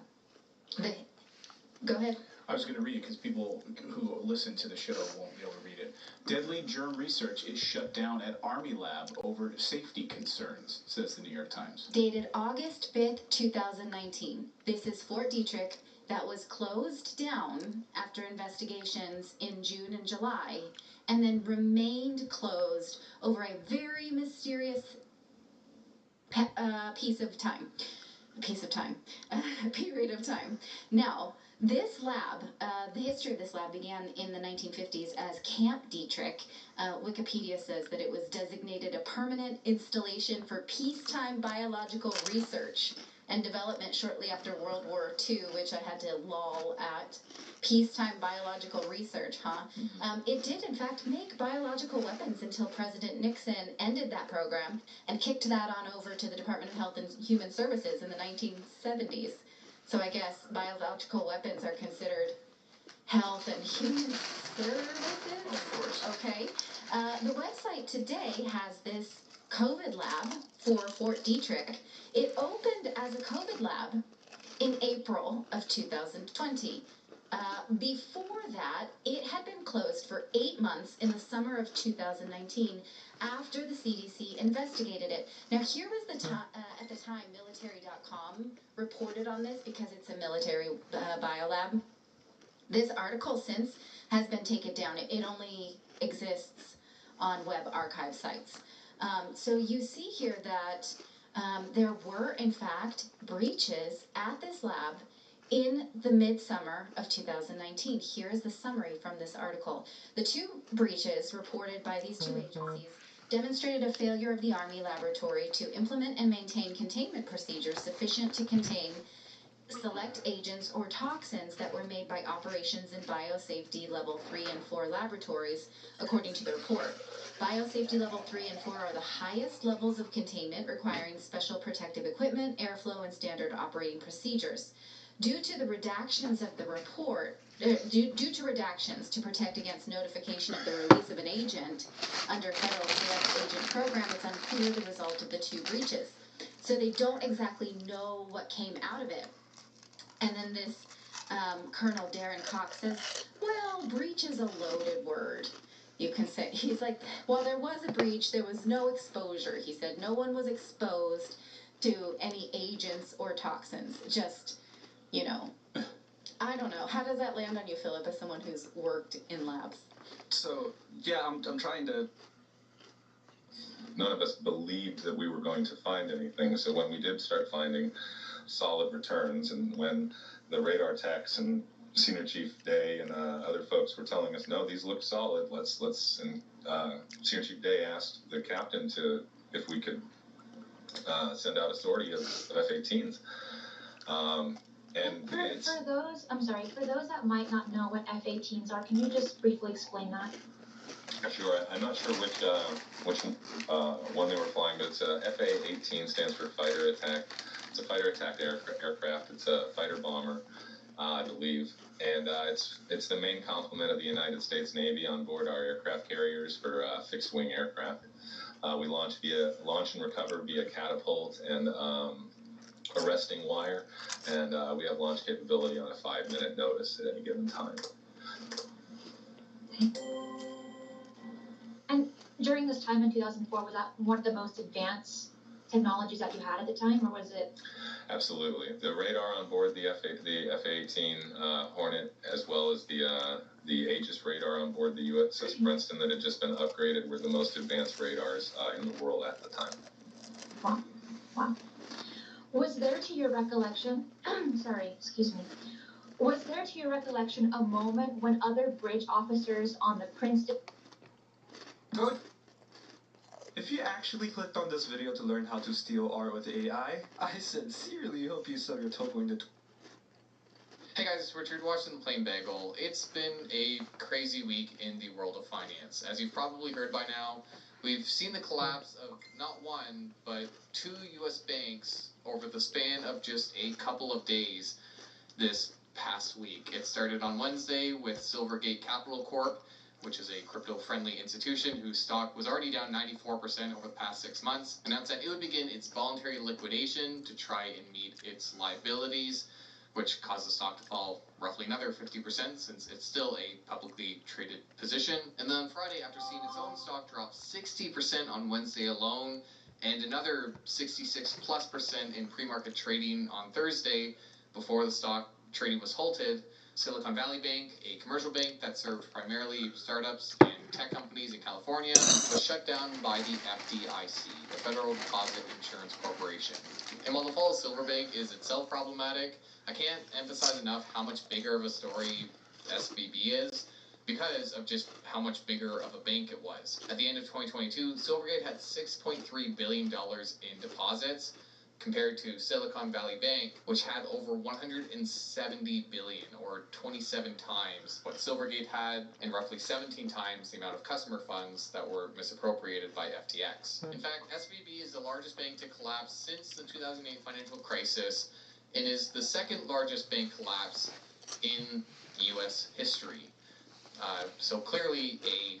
Go ahead. I was going to read it because people who listen to the show won't be able to read it. Deadly germ research is shut down at Army lab over safety concerns, says the New York Times. Dated August 5th, 2019. This is Fort Detrick that was closed down after investigations in June and July, and then remained closed over a very mysterious period of time. Now, this lab, the history of this lab began in the 1950s as Camp Detrick. Wikipedia says that it was designated a permanent installation for peacetime biological research and development shortly after World War II, which I had to lol at. Peacetime biological research, huh? It did, in fact, make biological weapons until President Nixon ended that program and kicked that on over to the Department of Health and Human Services in the 1970s. So I guess biological weapons are considered health and human services? Of course. Okay. The website today has this COVID lab for Fort Detrick. It opened as a COVID lab in April of 2020. Before that, it had been closed for 8 months in the summer of 2019 after the CDC investigated it. Now, here was the at the time, military.com reported on this because it's a military biolab. This article since has been taken down. It only exists on web archive sites. So you see here that there were, in fact, breaches at this lab in the midsummer of 2019. Here is the summary from this article. The two breaches reported by these two agencies demonstrated a failure of the Army laboratory to implement and maintain containment procedures sufficient to contain select agents or toxins that were made by operations in biosafety level 3 and 4 laboratories, according to the report. Biosafety level 3 and 4 are the highest levels of containment requiring special protective equipment, airflow, and standard operating procedures. Due to the redactions of the report, due to redactions to protect against notification of the release of an agent under federal select agent program, it's unclear the result of the two breaches. So they don't exactly know what came out of it. And then this Colonel Darren Cox says, well, breach is a loaded word. You can say, he's like, well, there was a breach, there was no exposure. He said no one was exposed to any agents or toxins. Just, I don't know. How does that land on you, Philip, as someone who's worked in labs? So, yeah, I'm trying to... None of us believed that we were going to find anything, so when we did start finding solid returns, and when the radar techs and Senior Chief Day and other folks were telling us, no, these look solid, and Senior Chief Day asked the captain if we could send out a sortie of F-18s. And for those that might not know what F-18s are, can you just briefly explain that? Sure. I'm not sure which one they were flying, but it's FA-18 stands for fighter attack. It's a fighter attack aircraft. It's a fighter bomber, I believe, and it's the main complement of the United States Navy on board our aircraft carriers for fixed wing aircraft. We launch and recover via catapult and arresting wire, and we have launch capability on a 5-minute notice at any given time. And during this time in 2004, was that one of the most advanced technologies that you had at the time, or was it? Absolutely. The radar on board the F-18 Hornet, as well as the Aegis radar on board the USS Princeton that had just been upgraded, were the most advanced radars in the world at the time. Wow. Wow. Was there, to your recollection, was there, to your recollection, a moment when other bridge officers on the Princeton... Good. If you actually clicked on this video to learn how to steal art with AI, I sincerely hope you sub your total in the... Hey guys, it's Richard watching The Plain Bagel. It's been a crazy week in the world of finance. As you've probably heard by now, we've seen the collapse of not one, but 2 U.S. banks over the span of just a couple of days this past week. It started on Wednesday with Silvergate Capital Corp, which is a crypto-friendly institution whose stock was already down 94% over the past 6 months, announced that it would begin its voluntary liquidation to try and meet its liabilities, which caused the stock to fall roughly another 50% since it's still a publicly traded position. And then on Friday, after seeing its own stock drop 60% on Wednesday alone, and another 66+% in pre-market trading on Thursday before the stock trading was halted, Silicon Valley Bank, a commercial bank that served primarily startups and tech companies in California, was shut down by the FDIC, the Federal Deposit Insurance Corporation. And while the fall of Silverbank is itself problematic, I can't emphasize enough how much bigger of a story SVB is because of just how much bigger of a bank it was. At the end of 2022, Silvergate had $6.3 billion in deposits, compared to Silicon Valley Bank, which had over $170 billion, or 27 times what Silvergate had, and roughly 17 times the amount of customer funds that were misappropriated by FTX. In fact, SVB is the largest bank to collapse since the 2008 financial crisis, and is the second largest bank collapse in U.S. history. So clearly a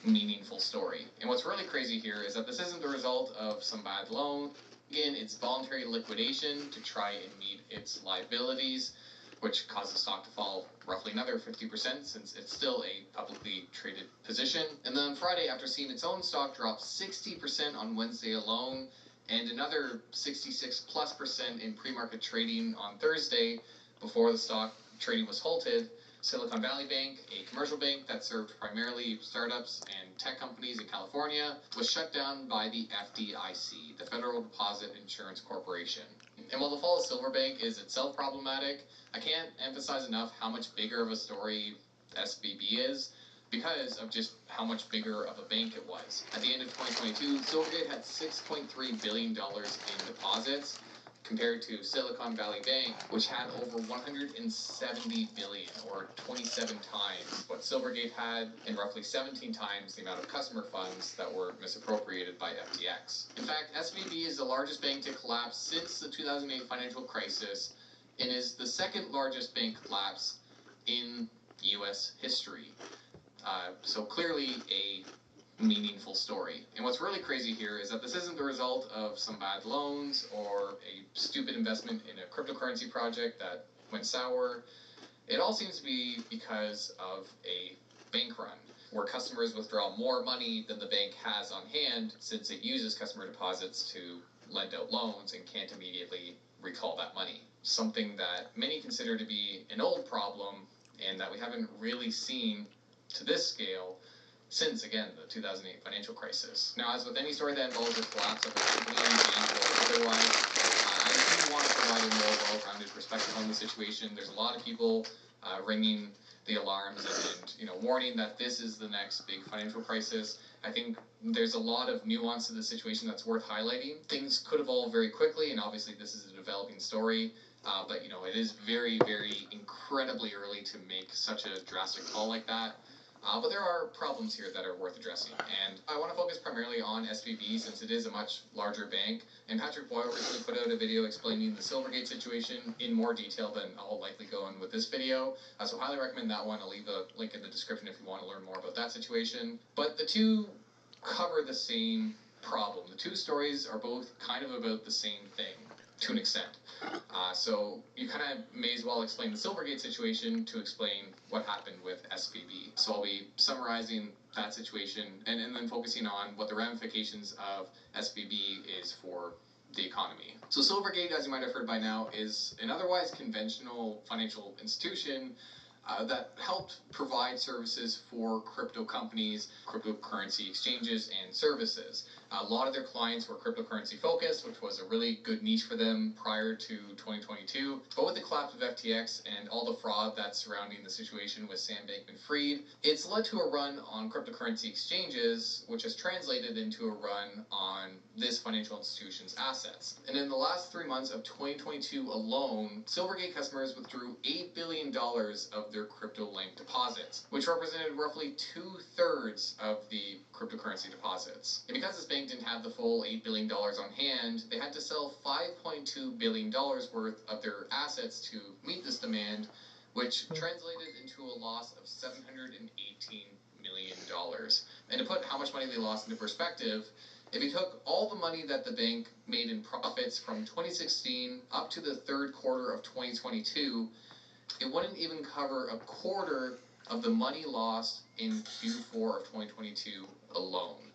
meaningful story. And what's really crazy here is that this isn't the result of some bad loan. Again, it's voluntary liquidation to try and meet its liabilities, which caused the stock to fall roughly another 50% since it's still a publicly traded position. And then on Friday, after seeing its own stock drop 60% on Wednesday alone, and another 66+% in pre-market trading on Thursday before the stock trading was halted, Silicon Valley Bank, a commercial bank that served primarily startups and tech companies in California, was shut down by the FDIC, the Federal Deposit Insurance Corporation. And while the fall of Silverbank is itself problematic, I can't emphasize enough how much bigger of a story SVB is because of just how much bigger of a bank it was. At the end of 2022, Silvergate had $6.3 billion in deposits, compared to Silicon Valley Bank, which had over $170 billion, or 27 times what Silvergate had, and roughly 17 times the amount of customer funds that were misappropriated by FTX. In fact, SVB is the largest bank to collapse since the 2008 financial crisis, and is the second largest bank collapse in U.S. history. So clearly a meaningful story. And what's really crazy here is that this isn't the result of some bad loans or a stupid investment in a cryptocurrency project that went sour. It all seems to be because of a bank run, where customers withdraw more money than the bank has on hand since it uses customer deposits to lend out loans and can't immediately recall that money. Something that many consider to be an old problem and that we haven't really seen to this scale since, again, the 2008 financial crisis. Now, as with any story that involves the collapse of a company, bank, or otherwise, I do want to provide a more well-rounded perspective on the situation. There's a lot of people ringing the alarms and warning that this is the next big financial crisis. I think there's a lot of nuance to the situation that's worth highlighting. Things could evolve very quickly, and obviously this is a developing story. But it is very, very incredibly early to make such a drastic call like that. But there are problems here that are worth addressing, and I want to focus primarily on SVB since it is a much larger bank, and Patrick Boyle recently put out a video explaining the Silvergate situation in more detail than I'll likely go in with this video, so highly recommend that one. I'll leave a link in the description if you want to learn more about that situation. But the two cover the same problem. The two stories are both kind of about the same thing. to an extent. So you kind of may as well explain the Silvergate situation to explain what happened with SVB. So I'll be summarizing that situation and then focusing on what the ramifications of SVB is for the economy. So Silvergate, as you might have heard by now, is an otherwise conventional financial institution that helped provide services for crypto companies, cryptocurrency exchanges, and services. A lot of their clients were cryptocurrency focused, which was a really good niche for them prior to 2022. But with the collapse of FTX and all the fraud that's surrounding the situation with Sam Bankman-Fried, it's led to a run on cryptocurrency exchanges, which has translated into a run on this financial institution's assets. And in the last 3 months of 2022 alone, Silvergate customers withdrew $8 billion of their crypto-linked deposits, which represented roughly 2/3 of the cryptocurrency deposits. And because this bank didn't have the full $8 billion on hand, they had to sell $5.2 billion worth of their assets to meet this demand, which translated into a loss of $718 million. And to put how much money they lost into perspective, if you took all the money that the bank made in profits from 2016 up to the third quarter of 2022, it wouldn't even cover a quarter of the money lost in Q4 of 2022 alone.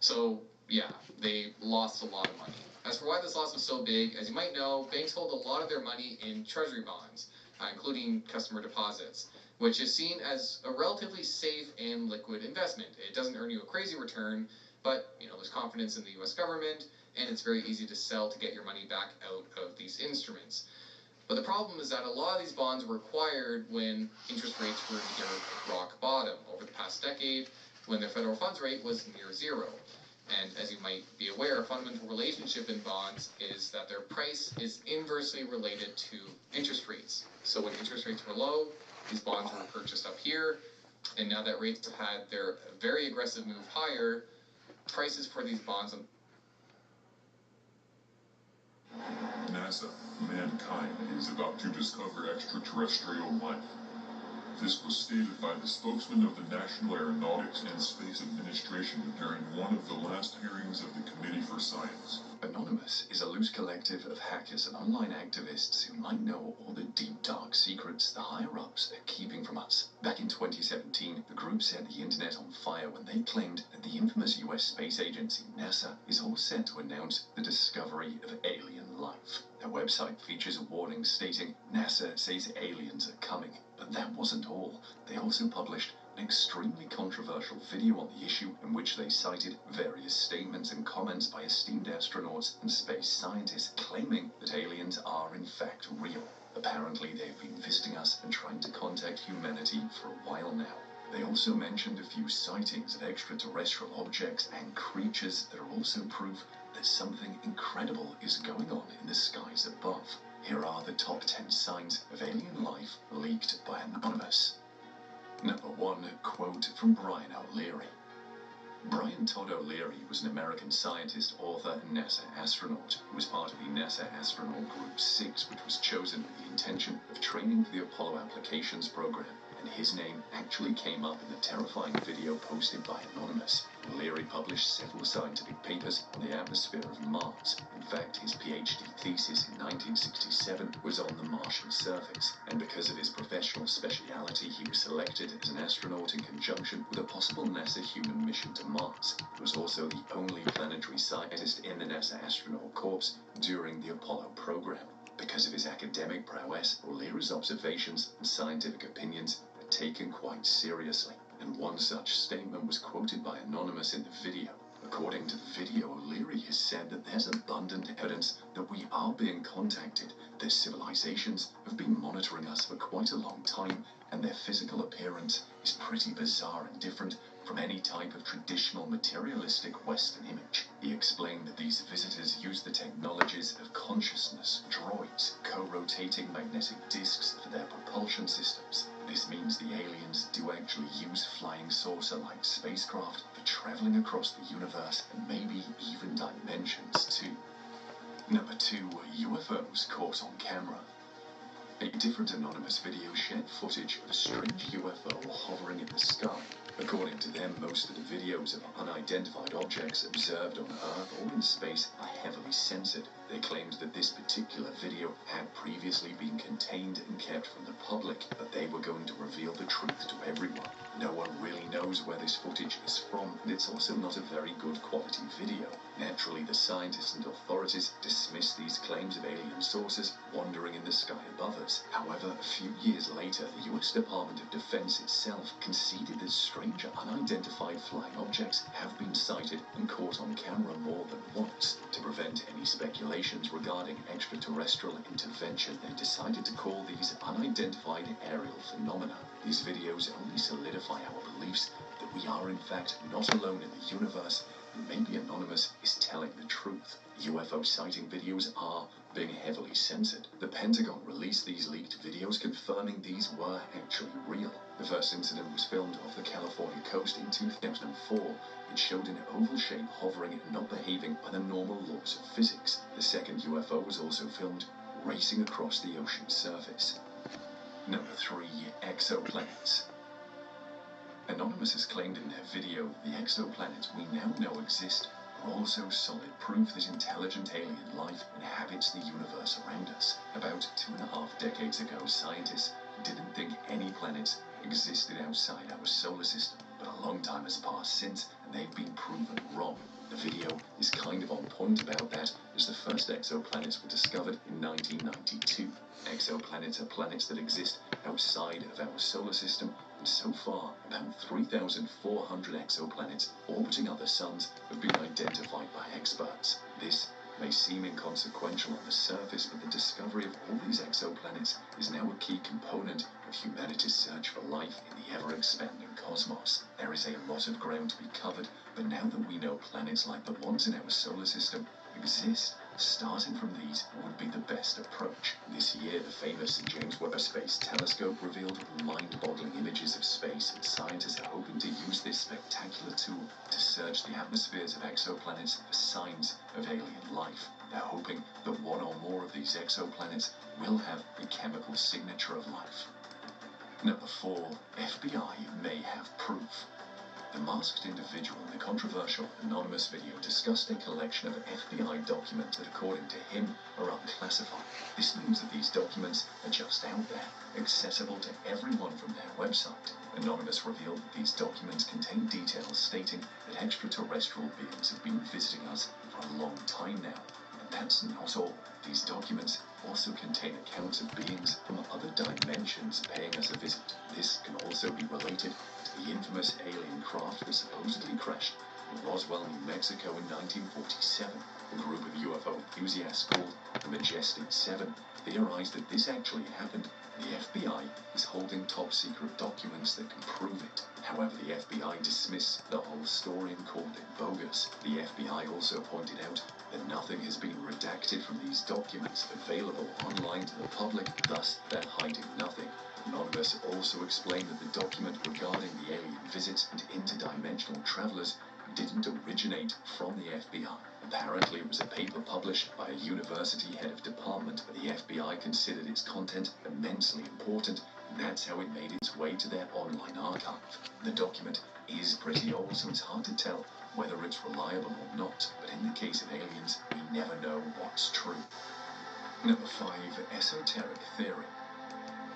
So, yeah, they lost a lot of money. As for why this loss was so big, as you might know, banks hold a lot of their money in treasury bonds, including customer deposits, which is seen as a relatively safe and liquid investment. It doesn't earn you a crazy return, but, there's confidence in the U.S. government, and it's very easy to sell to get your money back out of these instruments. But the problem is that a lot of these bonds were acquired when interest rates were near rock bottom over the past decade, when the federal funds rate was near zero. And as you might be aware, a fundamental relationship in bonds is that their price is inversely related to interest rates. So when interest rates were low, these bonds were purchased up here, and now that rates have had their very aggressive move higher, prices for these bonds NASA, mankind is about to discover extraterrestrial life. This was stated by the spokesman of the National Aeronautics and Space Administration during one of the last hearings of the Committee for Science. Anonymous is a loose collective of hackers and online activists who might know all the deep, dark secrets the higher-ups are keeping from us. Back in 2017, the group set the internet on fire when they claimed that the infamous US space agency NASA is all set to announce the discovery of alien life. Their website features a warning stating, NASA says aliens are coming. But that wasn't all. They also published an extremely controversial video on the issue in which they cited various statements and comments by esteemed astronauts and space scientists claiming that aliens are in fact real. Apparently they've been visiting us and trying to contact humanity for a while now. They also mentioned a few sightings of extraterrestrial objects and creatures that are also proof that something incredible is going on in the skies above. Here are the top 10 signs of alien life leaked by Anonymous. Number 1, quote from Brian O'Leary. Brian Todd O'Leary was an American scientist, author, and NASA astronaut who was part of the NASA Astronaut Group 6, which was chosen with the intention of training for the Apollo Applications program. And his name actually came up in the terrifying video posted by Anonymous. O'Leary published several scientific papers on the atmosphere of Mars. In fact, his PhD thesis in 1967 was on the Martian surface, and because of his professional speciality, he was selected as an astronaut in conjunction with a possible NASA human mission to Mars. He was also the only planetary scientist in the NASA Astronaut Corps during the Apollo program. Because of his academic prowess, O'Leary's observations and scientific opinions are taken quite seriously, and one such statement was quoted by Anonymous in the video. According to the video, O'Leary has said that there's abundant evidence that we are being contacted, that civilizations have been monitoring us for quite a long time, and their physical appearance is pretty bizarre and different from any type of traditional materialistic Western image. He explained that these visitors use the technologies of consciousness, droids, co-rotating magnetic discs for their propulsion systems. This means the aliens do actually use flying saucer-like spacecraft for traveling across the universe and maybe even dimensions too. Number 2, UFOs caught on camera. A different Anonymous video shared footage of a strange UFO hovering in the sky. According to them, most of the videos of unidentified objects observed on Earth or in space are heavily censored. They claimed that this particular video had previously been contained and kept from the public, but they were going to reveal the truth to everyone. No one really knows where this footage is from, and it's also not a very good quality video. Naturally, the scientists and authorities dismissed these claims of alien sources wandering in the sky above us. However, a few years later, the US Department of Defense itself conceded that strange unidentified flying objects have been sighted and caught on camera more than once. To prevent any speculations regarding extraterrestrial intervention, they decided to call these unidentified aerial phenomena. These videos only solidify our beliefs that we are in fact not alone in the universe, and maybe Anonymous is telling the truth. UFO sighting videos are being heavily censored. The Pentagon released these leaked videos confirming these were actually real. The first incident was filmed off the California coast in 2004. It showed an oval shape hovering and not behaving by the normal laws of physics. The second UFO was also filmed racing across the ocean surface. Number 3. Exoplanets. Anonymous has claimed in their video that the exoplanets we now know exist are also solid proof that intelligent alien life inhabits the universe around us. About 2.5 decades ago, scientists didn't think any planets existed outside our solar system, but a long time has passed since, and they've been proven wrong. The video is kind of on point about that, as the first exoplanets were discovered in 1992. Exoplanets are planets that exist outside of our solar system, and so far, about 3,400 exoplanets orbiting other suns have been identified by experts. This may seem inconsequential on the surface, but the discovery of all these exoplanets is now a key component of humanity's search for life in the ever-expanding cosmos. There is a lot of ground to be covered, but now that we know planets like the ones in our solar system exist, starting from these would be the best approach. This year, the famous James Webb Space Telescope revealed mind-boggling images of space, and scientists are hoping to use this spectacular tool to search the atmospheres of exoplanets for signs of alien life. They're hoping that one or more of these exoplanets will have a chemical signature of life. Number 4. FBI may have proof. The masked individual in the controversial Anonymous video discussed a collection of FBI documents that, according to him, are unclassified. This means that these documents are just out there, accessible to everyone from their website. Anonymous revealed that these documents contain details stating that extraterrestrial beings have been visiting us for a long time now. And that's not all. These documents also contain accounts of beings from other dimensions paying us a visit. This can also be related to the infamous alien craft that supposedly crashed in Roswell, New Mexico in 1947. A group of UFO enthusiasts called the Majestic 7 theorized that this actually happened. The FBI is holding top-secret documents that can prove it. However, the FBI dismissed the whole story and called it bogus. The FBI also pointed out that nothing has been redacted from these documents available online to the public, thus they're hiding nothing. Anonymous also explained that the document regarding the alien visits and interdimensional travelers didn't originate from the FBI. Apparently, it was a paper published by a university head of department, but the FBI considered its content immensely important, and that's how it made its way to their online archive. The document is pretty old, so it's hard to tell whether it's reliable or not, but in the case of aliens, we never know what's true. Number 5. Esoteric theory.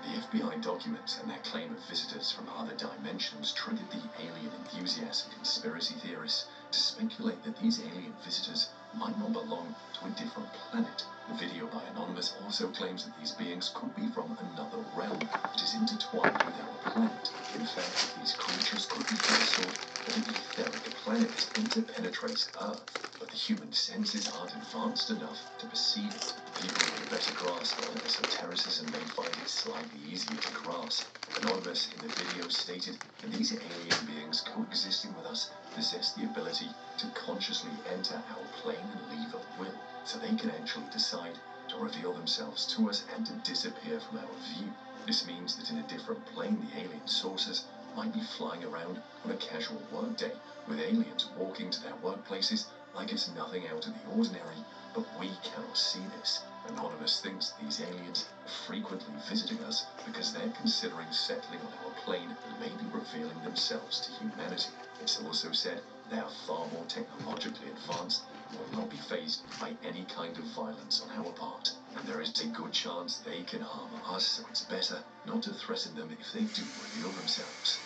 The FBI documents and their claim of visitors from other dimensions triggered the alien enthusiasts and conspiracy theorists to speculate that these alien visitors might not belong to a different planet. The video by Anonymous also claims that these beings could be from another realm that is intertwined with our planet. In fact, these creatures could be from a sort of an etheric planet that interpenetrates Earth, but the human senses aren't advanced enough to perceive it. People with a better grasp on esotericism may find it slightly easier to grasp. Anonymous in the video stated that these alien beings coexisting with us possess the ability to consciously enter our plane and leave at will, so they can actually decide to reveal themselves to us and to disappear from our view. This means that in a different plane, the alien sources might be flying around on a casual workday, with aliens walking to their workplaces like it's nothing out of the ordinary, but we cannot see this. Anonymous thinks these aliens are frequently visiting us because they're considering settling on our plane and maybe revealing themselves to humanity. It's also said they are far more technologically advanced will not be fazed by any kind of violence on our part, and there is a good chance they can harm us, so it's better not to threaten them if they do reveal themselves.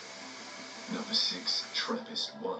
Number 6, TRAPPIST-1.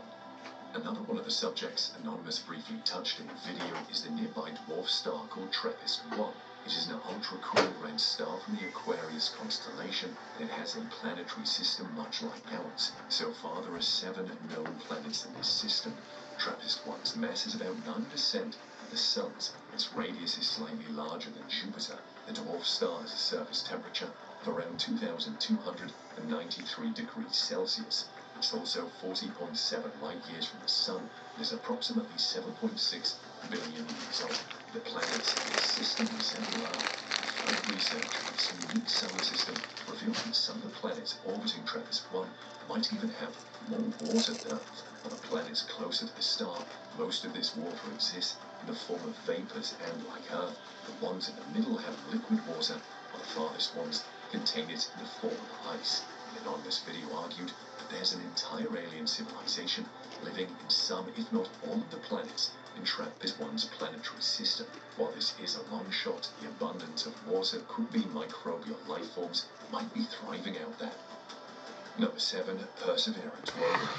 Another one of the subjects Anonymous briefly touched in the video is the nearby dwarf star called TRAPPIST-1. It is an ultra-cool red star from the Aquarius constellation, and it has a planetary system much like ours. So far, there are 7 known planets in this system. TRAPPIST-1's mass is about 9% of the Sun's. Its radius is slightly larger than Jupiter. The dwarf star has a surface temperature of around 2,293 degrees Celsius. It's also 40.7 light years from the Sun and is approximately 7.6 billion years old. The planets in this system resemble Earth. Further research of this unique solar system reveals that some of the planets orbiting TRAPPIST-1 might even have more water than Earth. On the planets closer to the star, most of this water exists in the form of vapors, and like Earth, the ones in the middle have liquid water, while the farthest ones contain it in the form of ice. An anonymous video argued that there's an entire alien civilization living in some, if not all, of the planets in TRAPPIST-1's planetary system. While this is a long shot, the abundance of water could mean microbial life forms might be thriving out there. Number 7, Perseverance rover.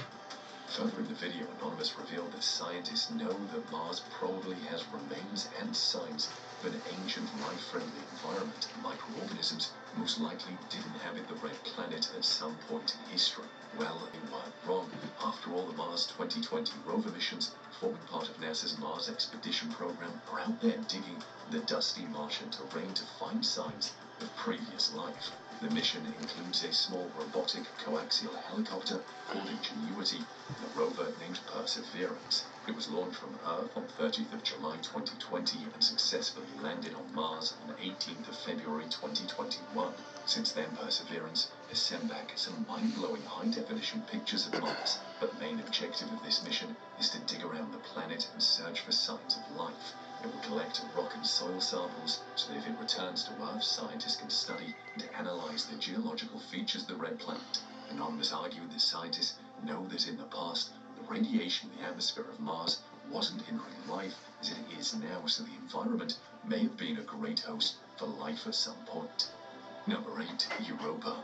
Further in the video, Anonymous revealed that scientists know that Mars probably has remains and signs of an ancient life-friendly environment. Microorganisms most likely did inhabit the red planet at some point in history. Well, they weren't wrong. After all, the Mars 2020 rover missions, forming part of NASA's Mars expedition program, are out there digging the dusty Martian terrain to find signs of previous life. The mission includes a small robotic coaxial helicopter called Ingenuity and a rover named Perseverance. It was launched from Earth on 30th of July 2020 and successfully landed on Mars on 18th of February 2021. Since then, Perseverance has sent back some mind-blowing high-definition pictures of Mars, but the main objective of this mission is to dig around the planet and search for signs of life. It will collect rock and soil samples, so that if it returns to Earth, scientists can study and analyze the geological features of the red planet. Anonymous argued that scientists know that in the past, the radiation in the atmosphere of Mars wasn't in real life as it is now, so the environment may have been a great host for life at some point. Number 8, Europa.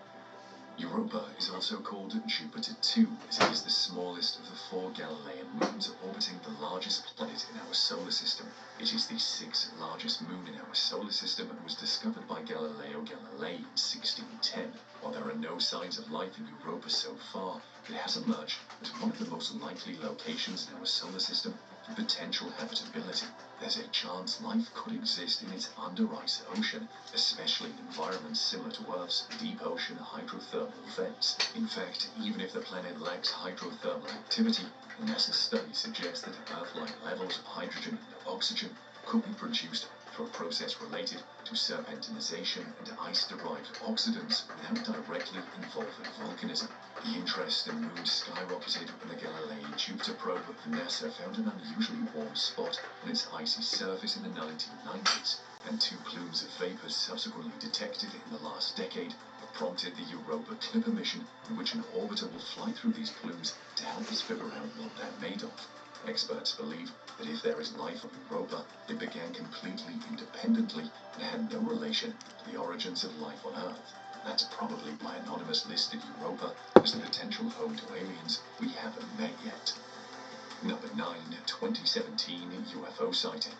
Europa is also called Jupiter 2, as it is the smallest of the 4 Galilean moons orbiting the largest planet in our solar system. It is the 6th largest moon in our solar system and was discovered by Galileo Galilei in 1610. While there are no signs of life in Europa so far, it has emerged as one of the most likely locations in our solar system for potential habitability. There's a chance life could exist in its under-ice ocean, especially in environments similar to Earth's deep ocean hydrothermal vents. In fact, even if the planet lacks hydrothermal activity, NASA studies suggest that Earth-like levels of hydrogen and oxygen could be produced through a process related to serpentinization and ice-derived oxidants without directly involving volcanism. The interest in moons skyrocketed when the Galilei Jupiter probe of NASA found an unusually warm spot on its icy surface in the 1990s, and 2 plumes of vapors subsequently detected in the last decade have prompted the Europa Clipper mission, in which an orbiter will fly through these plumes to help us figure out what they're made of. Experts believe that if there is life on Europa, it began completely independently and had no relation to the origins of life on Earth. That's probably why Anonymous listed Europa as a potential home to aliens we haven't met yet. Number 9, 2017 UFO sighting.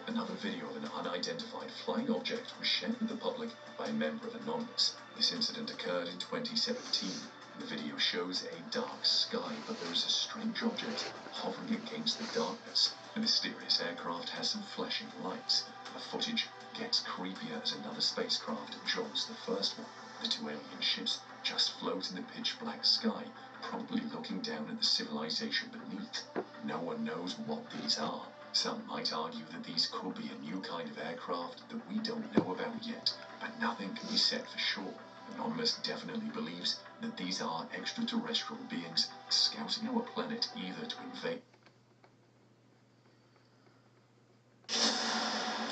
Another video of an unidentified flying object was shared with the public by a member of Anonymous. This incident occurred in 2017. The video shows a dark sky, but there is a strange object hovering against the darkness. The mysterious aircraft has some flashing lights. The footage gets creepier as another spacecraft joins the first one. The 2 alien ships just float in the pitch-black sky, probably looking down at the civilization beneath. No one knows what these are. Some might argue that these could be a new kind of aircraft that we don't know about yet, but nothing can be said for sure. Anonymous definitely believes that these are extraterrestrial beings scouting our planet either to invade.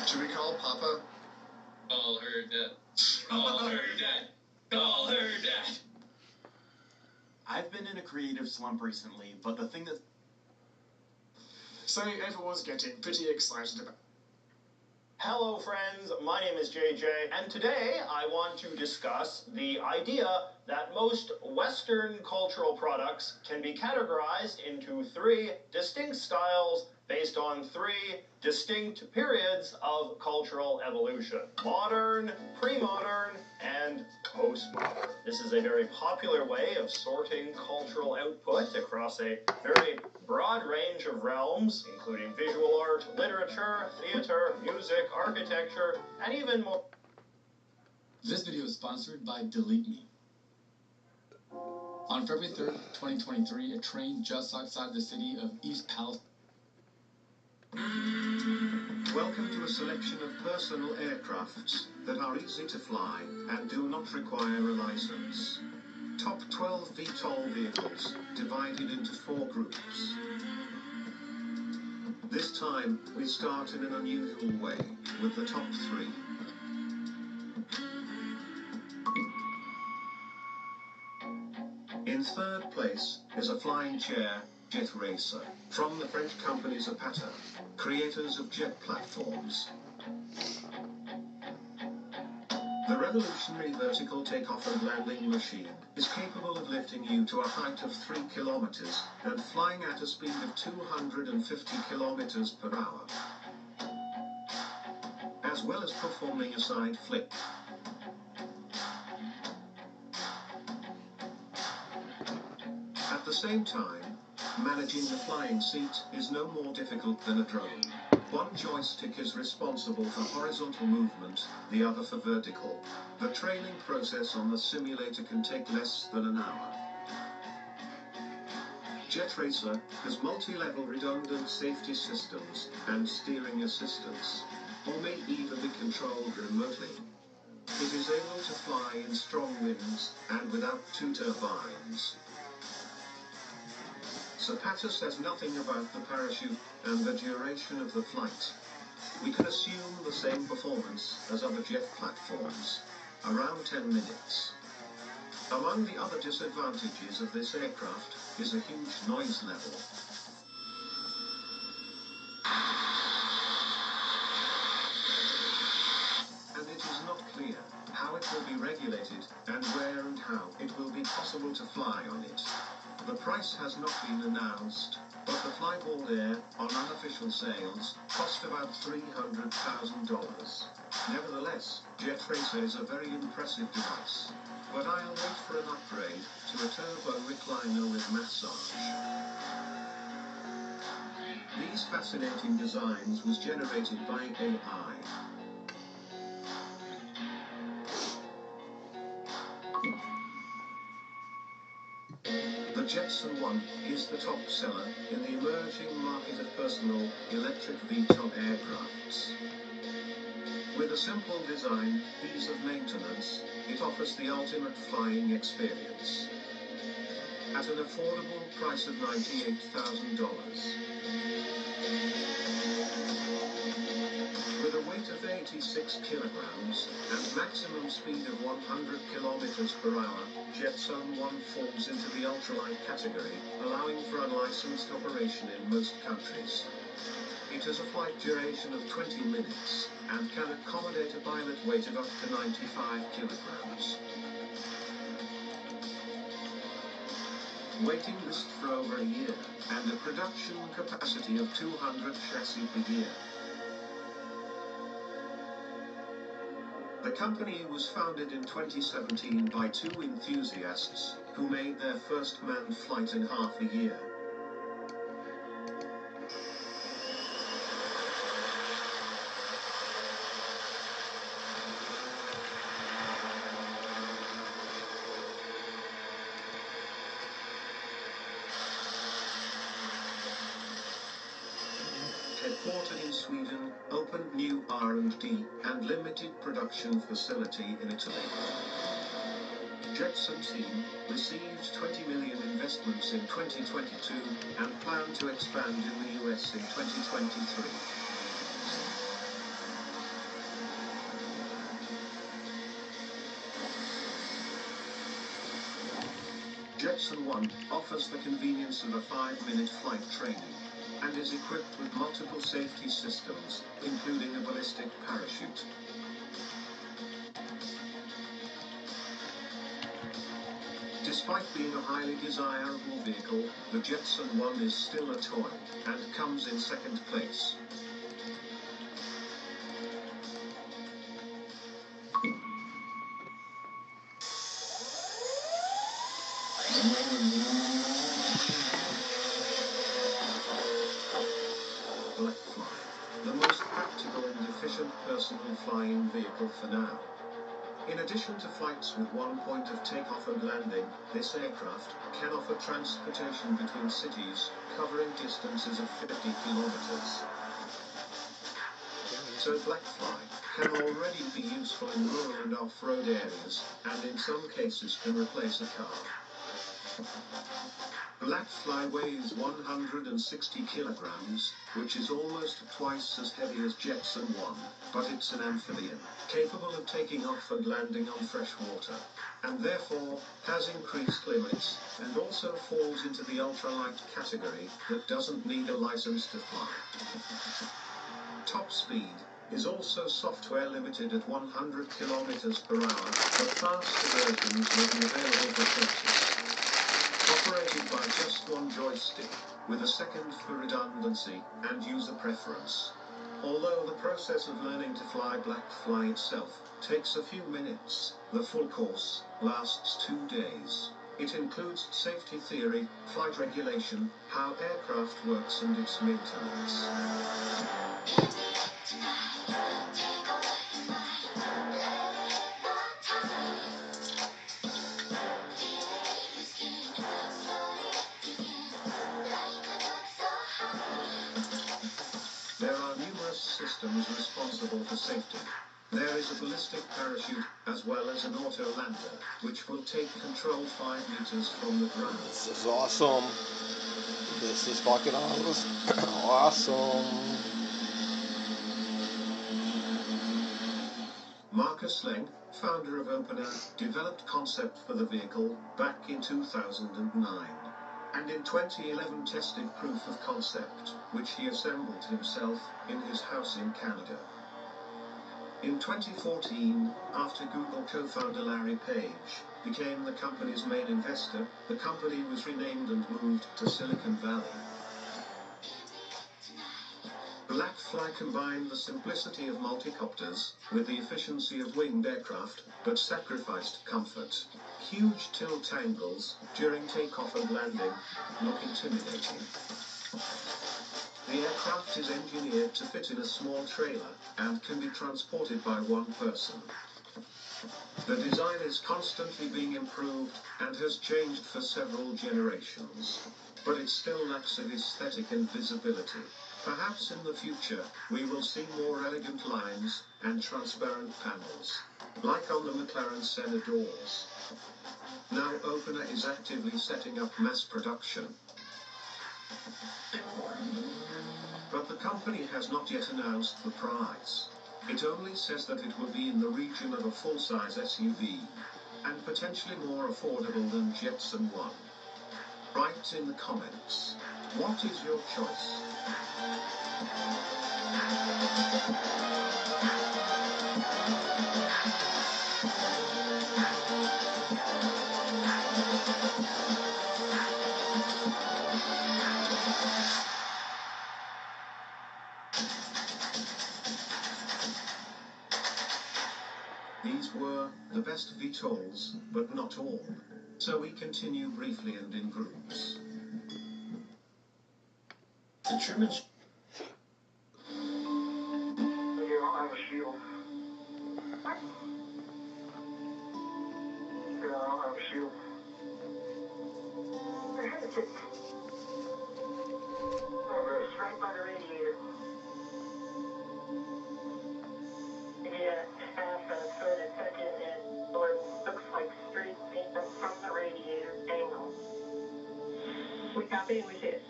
Should we call Papa? Call her dead. Call her dead. Call her dead. I've been in a creative slump recently, but the thing that So everyone's getting pretty excited about. Hello friends, my name is JJ, and today I want to discuss the idea that most Western cultural products can be categorized into 3 distinct styles based on 3 distinct periods of cultural evolution: modern, pre-modern, and postmodern. This is a very popular way of sorting cultural output across a very broad range of realms, including visual art, literature, theater, music, architecture, and even more. This video is sponsored by Delete Me. On February 3rd, 2023, a train just outside the city of East Palestine. Welcome to a selection of personal aircrafts that are easy to fly and do not require a license. Top 12 VTOL vehicles divided into 4 groups. This time, we start in an unusual way with the top 3. In 3rd place is a flying chair Jet Racer from the French company Zapata, creators of jet platforms. The revolutionary vertical takeoff and landing machine is capable of lifting you to a height of 3 kilometers and flying at a speed of 250 kilometers per hour, as well as performing a side flip. At the same time, managing the flying seat is no more difficult than a drone. One joystick is responsible for horizontal movement, the other for vertical. The training process on the simulator can take less than an hour. Jet Racer has multi-level redundant safety systems and steering assistance, or may even be controlled remotely. It is able to fly in strong winds and without 2 turbines. Zapata says nothing about the parachute and the duration of the flight. We can assume the same performance as other jet platforms, around 10 minutes. Among the other disadvantages of this aircraft is a huge noise level. And it is not clear how it will be regulated and where and how it will be possible to fly on it. The price has not been announced, but the Flyboard Air on unofficial sales cost about $300,000. Nevertheless, Jet Racer is a very impressive device, but I'll wait for an upgrade to a turbo recliner with massage. These fascinating designs was generated by AI. The Jetson 1 is the top seller in the emerging market of personal electric VTOL aircrafts. With a simple design, ease of maintenance, it offers the ultimate flying experience at an affordable price of $98,000. With a weight of 86 kilograms and maximum speed of 100 kilometers per hour, Jetson 1 falls into the ultralight category, allowing for unlicensed operation in most countries. It has a flight duration of 20 minutes and can accommodate a pilot weight of up to 95 kilograms. Waiting list for over a year and a production capacity of 200 chassis per year. The company was founded in 2017 by 2 enthusiasts who made their first manned flight in half a year. Headquartered in Sweden, opened new R&D and limited production facility in Italy. Jetson team received 20 million investments in 2022 and plan to expand in the US in 2023. Jetson 1 offers the convenience of a 5-minute flight training and is equipped with multiple safety systems, including a ballistic parachute. Despite being a highly desirable vehicle, the Jetson 1 is still a toy, and comes in second place. Blackfly, the most practical and efficient personal flying vehicle for now. In addition to flights with one point of takeoff and landing, this aircraft can offer transportation between cities, covering distances of 50 kilometers. So Blackfly can already be useful in rural and off-road areas, and in some cases can replace a car. Blackfly weighs 160 kilograms, which is almost twice as heavy as Jetson 1, but it's an amphibian, capable of taking off and landing on fresh water, and therefore has increased limits, and also falls into the ultralight category that doesn't need a license to fly. Top speed is also software limited at 100 kilometers per hour, but faster versions will be available for purchase. Operated by just one joystick, with a second for redundancy and user preference. Although the process of learning to fly Blackfly itself takes a few minutes, the full course lasts 2 days. It includes safety theory, flight regulation, how aircraft works and its maintenance. There are numerous systems responsible for safety. There is a ballistic parachute, as well as an auto-lander, which will take control 5 meters from the ground. This is awesome. This is fucking awesome. Marcus Leng, founder of OpenAir, developed concept for the vehicle back in 2009. And in 2011 tested proof of concept, which he assembled himself in his house in Canada. In 2014, after Google co-founder Larry Page became the company's main investor, the company was renamed and moved to Silicon Valley. Blackfly combined the simplicity of multicopters with the efficiency of winged aircraft, but sacrificed comfort. Huge tilt angles during takeoff and landing look intimidating. The aircraft is engineered to fit in a small trailer and can be transported by one person. The design is constantly being improved and has changed for several generations, but it still lacks of aesthetic and visibility. Perhaps in the future, we will see more elegant lines and transparent panels, like on the McLaren Senna doors. Now OpenAir is actively setting up mass production. But the company has not yet announced the price. It only says that it will be in the region of a full-size SUV, and potentially more affordable than Jetson 1. Write in the comments, what is your choice? These were the best VTOLs, but not all. So we continue briefly and in groups. The Truman... You don't have a shield. Yeah, I don't have a shield. Where is it? Over It's right by the radiator. maybe a half a foot a second, and or it looks like straight paint from the radiator angle. We copy, we see it.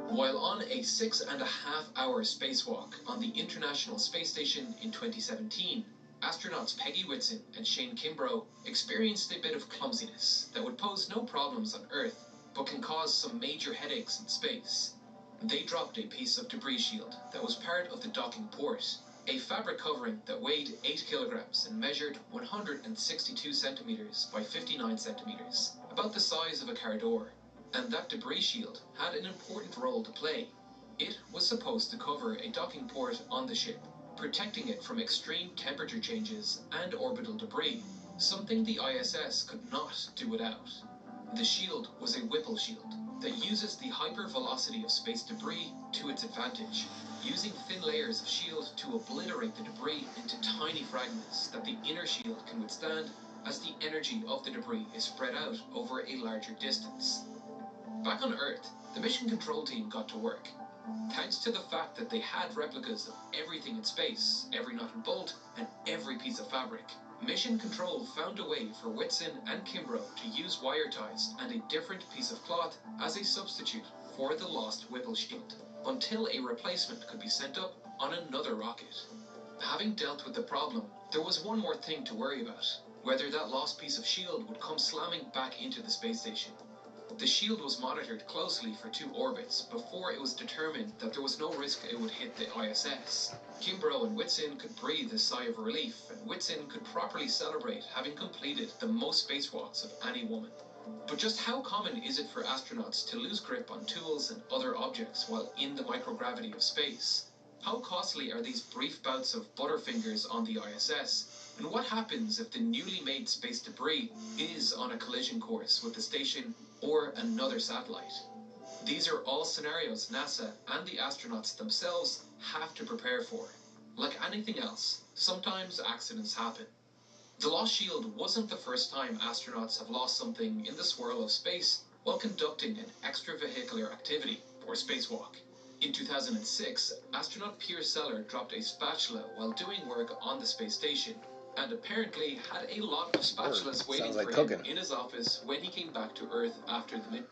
While on a 6.5-hour spacewalk on the International Space Station in 2017, astronauts Peggy Whitson and Shane Kimbrough experienced a bit of clumsiness that would pose no problems on Earth, but can cause some major headaches in space. They dropped a piece of debris shield that was part of the docking port, a fabric covering that weighed 8 kilograms and measured 162 centimeters by 59 centimeters, about the size of a car door. And that debris shield had an important role to play. It was supposed to cover a docking port on the ship, protecting it from extreme temperature changes and orbital debris, something the ISS could not do without. The shield was a Whipple shield that uses the hypervelocity of space debris to its advantage, using thin layers of shield to obliterate the debris into tiny fragments that the inner shield can withstand as the energy of the debris is spread out over a larger distance. Back on Earth, the mission control team got to work. Thanks to the fact that they had replicas of everything in space, every nut and bolt, and every piece of fabric, Mission Control found a way for Whitson and Kimbrough to use wire ties and a different piece of cloth as a substitute for the lost Whipple shield, until a replacement could be sent up on another rocket. Having dealt with the problem, there was one more thing to worry about: whether that lost piece of shield would come slamming back into the space station. The shield was monitored closely for 2 orbits before it was determined that there was no risk it would hit the ISS. Kimbrough and Whitson could breathe a sigh of relief, and Whitson could properly celebrate having completed the most spacewalks of any woman. But just how common is it for astronauts to lose grip on tools and other objects while in the microgravity of space? How costly are these brief bouts of butterfingers on the ISS? And what happens if the newly made space debris is on a collision course with the station or another satellite? These are all scenarios NASA and the astronauts themselves have to prepare for. Like anything else, sometimes accidents happen. The lost shield wasn't the first time astronauts have lost something in the swirl of space while conducting an extravehicular activity or spacewalk. In 2006, astronaut Piers Seller dropped a spatula while doing work on the space station, and apparently had a lot of spatulas waiting for him in his office when he came back to Earth after the mission.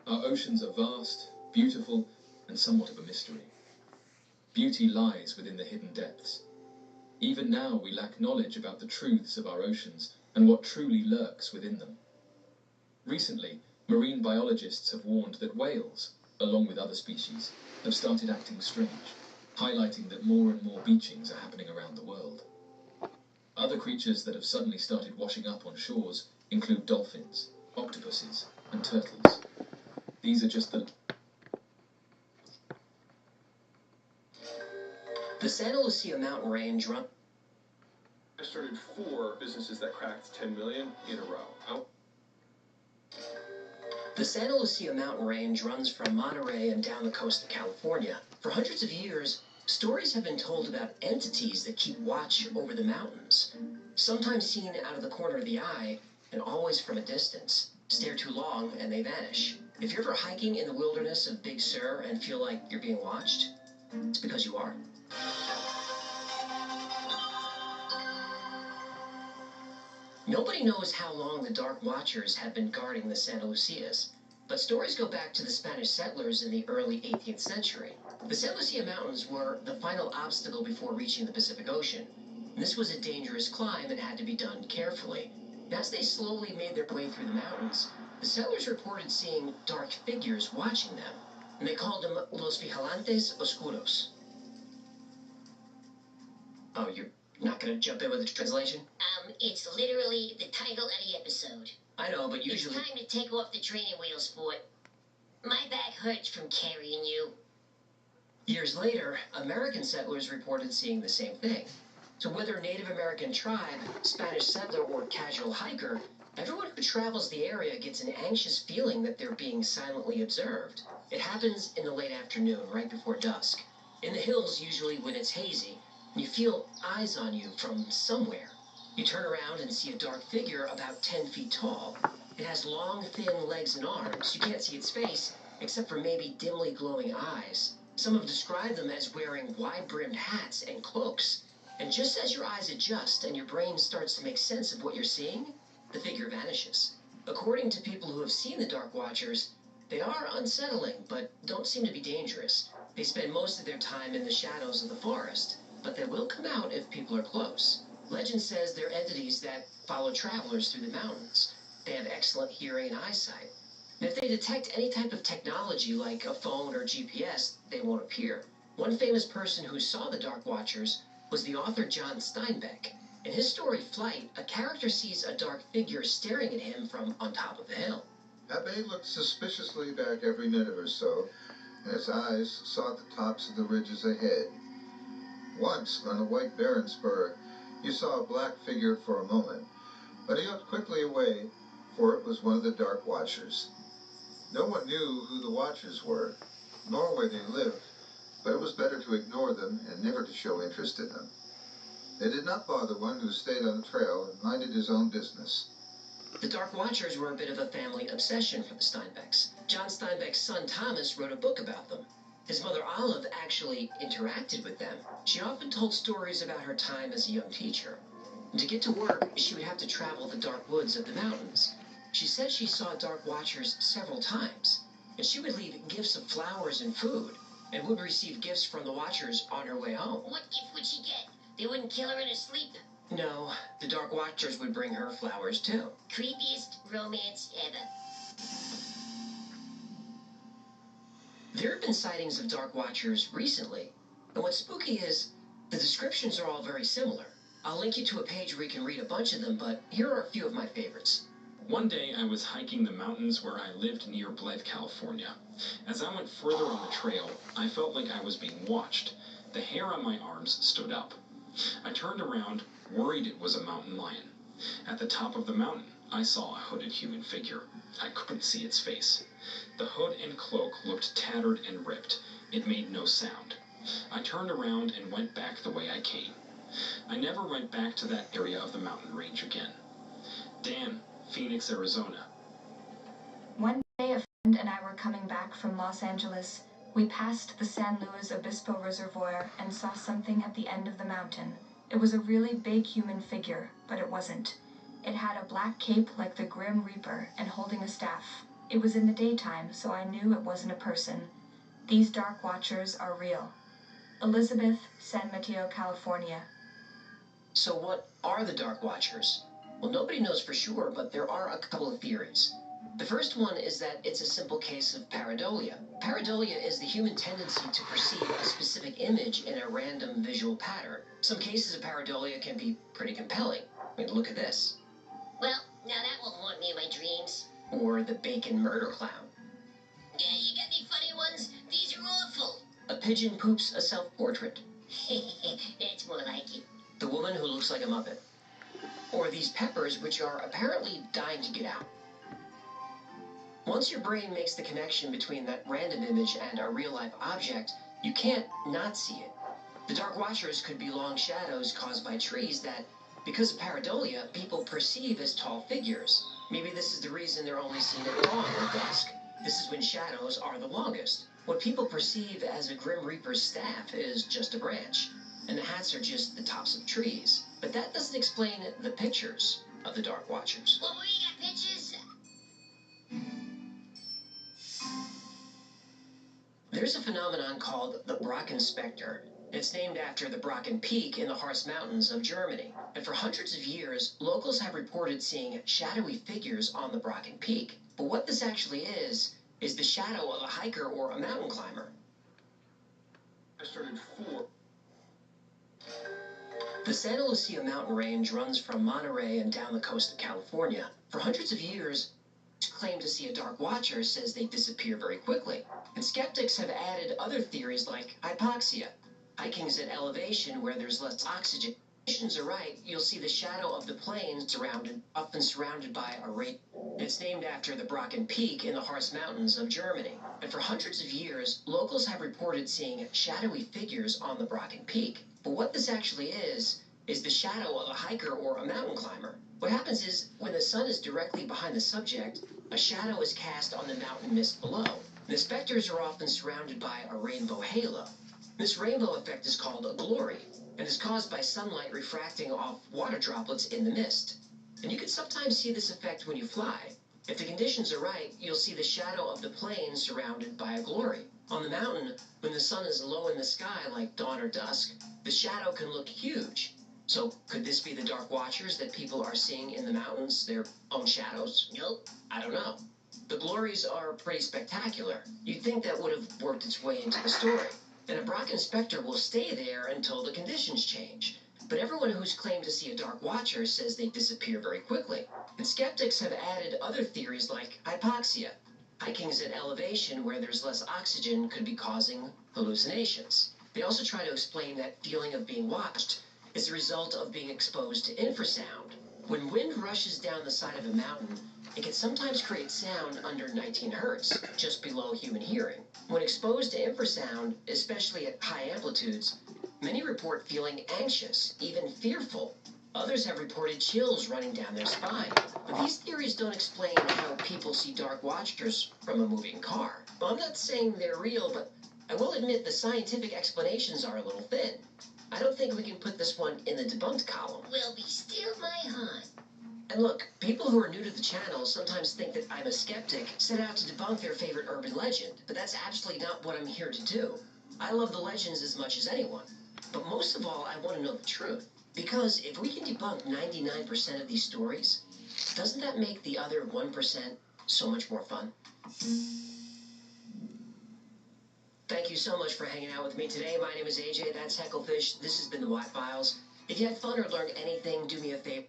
Our oceans are vast, beautiful, and somewhat of a mystery. Beauty lies within the hidden depths. Even now we lack knowledge about the truths of our oceans and what truly lurks within them. Recently, marine biologists have warned that whales, along with other species, have started acting strange, highlighting that more and more beachings are happening around the world. Other creatures that have suddenly started washing up on shores include dolphins, octopuses, and turtles. These are just The Santa Lucia mountain range runs. I started 4 businesses that cracked 10 million in a row. The Santa Lucia mountain range runs from Monterey and down the coast of California. For hundreds of years, stories have been told about entities that keep watch over the mountains, sometimes seen out of the corner of the eye and always from a distance. Stare too long and they vanish. If you're ever hiking in the wilderness of Big Sur and feel like you're being watched, it's because you are. Nobody knows how long the Dark Watchers have been guarding the Santa Lucias, but stories go back to the Spanish settlers in the early 18th century. The Santa Lucia Mountains were the final obstacle before reaching the Pacific Ocean. And this was a dangerous climb and had to be done carefully. And as they slowly made their way through the mountains, the settlers reported seeing dark figures watching them, and they called them Los Vigilantes Oscuros. Oh, you're not going to jump in with the translation? It's literally the title of the episode. I know, but usually... It's time to take off the training wheels, sport. My back hurts from carrying you. Years later, American settlers reported seeing the same thing. So whether Native American tribe, Spanish settler, or casual hiker, everyone who travels the area gets an anxious feeling that they're being silently observed. It happens in the late afternoon, right before dusk. In the hills, usually when it's hazy, and you feel eyes on you from somewhere. You turn around and see a dark figure about 10 feet tall. It has long, thin legs and arms. You can't see its face, except for maybe dimly glowing eyes. Some have described them as wearing wide-brimmed hats and cloaks. And just as your eyes adjust and your brain starts to make sense of what you're seeing, the figure vanishes. According to people who have seen the Dark Watchers, They are unsettling, but don't seem to be dangerous. They spend most of their time in the shadows of the forest, but they will come out if people are close. Legend says they're entities that follow travelers through the mountains. They have excellent hearing and eyesight. And if they detect any type of technology like a phone or GPS, they won't appear. One famous person who saw the Dark Watchers was the author John Steinbeck. In his story Flight, a character sees a dark figure staring at him from on top of a hill. Abbé looked suspiciously back every minute or so, and his eyes sought the tops of the ridges ahead. Once, on a white barren spur, you saw a black figure for a moment, but he looked quickly away, for it was one of the Dark Watchers. No one knew who the Watchers were, nor where they lived, but it was better to ignore them and never to show interest in them. They did not bother one who stayed on the trail and minded his own business. The Dark Watchers were a bit of a family obsession for the Steinbecks. John Steinbeck's son Thomas wrote a book about them. His mother Olive actually interacted with them. She often told stories about her time as a young teacher. And to get to work, she would have to travel the dark woods of the mountains. She said she saw Dark Watchers several times, and she would leave gifts of flowers and food, and would receive gifts from the Watchers on her way home. What gift would she get? They wouldn't kill her in her sleep. No, the Dark Watchers would bring her flowers too. Creepiest romance ever. There have been sightings of Dark Watchers recently, and what's spooky is the descriptions are all very similar. I'll link you to a page where you can read a bunch of them, but here are a few of my favorites. One day I was hiking the mountains where I lived near Blythe, California. As I went further on the trail, I felt like I was being watched. The hair on my arms stood up. I turned around, worried it was a mountain lion. At the top of the mountain, I saw a hooded human figure. I couldn't see its face. The hood and cloak looked tattered and ripped. It made no sound. I turned around and went back the way I came. I never went back to that area of the mountain range again. Dan, Phoenix, Arizona. One day a friend and I were coming back from Los Angeles. We passed the San Luis Obispo Reservoir and saw something at the end of the mountain. It was a really big human figure, but it wasn't. It had a black cape like the Grim Reaper and holding a staff. It was in the daytime, so I knew it wasn't a person. These Dark Watchers are real. Elizabeth, San Mateo, California. So what are the Dark Watchers? Well, nobody knows for sure, but there are a couple of theories. The first one is that it's a simple case of pareidolia. Pareidolia is the human tendency to perceive a specific image in a random visual pattern. Some cases of pareidolia can be pretty compelling. I mean, look at this. Well, now that won't haunt me in my dreams. Or the bacon murder clown. Yeah, you got any funny ones? These are awful. A pigeon poops a self-portrait. That's more like it. The woman who looks like a Muppet. Or these peppers, which are apparently dying to get out. Once your brain makes the connection between that random image and a real-life object, you can't not see it. The Dark Watchers could be long shadows caused by trees that, because of pareidolia, people perceive as tall figures. Maybe this is the reason they're only seen at dawn or dusk. This is when shadows are the longest. What people perceive as a Grim Reaper's staff is just a branch, and the hats are just the tops of trees. But that doesn't explain the pictures of the Dark Watchers. Well, we got pictures. There's a phenomenon called the Brocken Spectre. It's named after the Brocken Peak in the Harz Mountains of Germany. And for hundreds of years, locals have reported seeing shadowy figures on the Brocken Peak. But what this actually is the shadow of a hiker or a mountain climber. I started 4. The Santa Lucia mountain range runs from Monterey and down the coast of California. For hundreds of years, claim to see a Dark Watcher says they disappear very quickly. And skeptics have added other theories like hypoxia. Hiking's at elevation where there's less oxygen. If conditions are right, you'll see the shadow of the plane often surrounded by a rain. It's named after the Brocken Peak in the Harz Mountains of Germany. And for hundreds of years, locals have reported seeing shadowy figures on the Brocken Peak. But what this actually is the shadow of a hiker or a mountain climber. What happens is, when the sun is directly behind the subject, a shadow is cast on the mountain mist below. The specters are often surrounded by a rainbow halo. This rainbow effect is called a glory, and is caused by sunlight refracting off water droplets in the mist. And you can sometimes see this effect when you fly. If the conditions are right, you'll see the shadow of the plane surrounded by a glory. On the mountain, when the sun is low in the sky like dawn or dusk, the shadow can look huge. So could this be the Dark Watchers that people are seeing in the mountains, their own shadows? Nope. I don't know. The glories are pretty spectacular. You'd think that would have worked its way into the story. And a Brocken Spectre will stay there until the conditions change. But everyone who's claimed to see a Dark Watcher says they disappear very quickly. And skeptics have added other theories like hypoxia. Hiking's at elevation where there's less oxygen could be causing hallucinations. They also try to explain that feeling of being watched is the result of being exposed to infrasound. When wind rushes down the side of a mountain, it can sometimes create sound under 19 hertz, just below human hearing. When exposed to infrasound, especially at high amplitudes, many report feeling anxious, even fearful. Others have reported chills running down their spine. But these theories don't explain how people see Dark Watchers from a moving car. Well, I'm not saying they're real, but I will admit the scientific explanations are a little thin. I don't think we can put this one in the debunked column. Will be still my hunt. And look, people who are new to the channel sometimes think that I'm a skeptic, set out to debunk their favorite urban legend, but that's absolutely not what I'm here to do. I love the legends as much as anyone, but most of all, I want to know the truth. Because if we can debunk 99% of these stories, doesn't that make the other 1% so much more fun? Thank you so much for hanging out with me today. My name is AJ, that's Hecklefish. This has been the Watt Files. If you had fun or learned anything, do me a favor.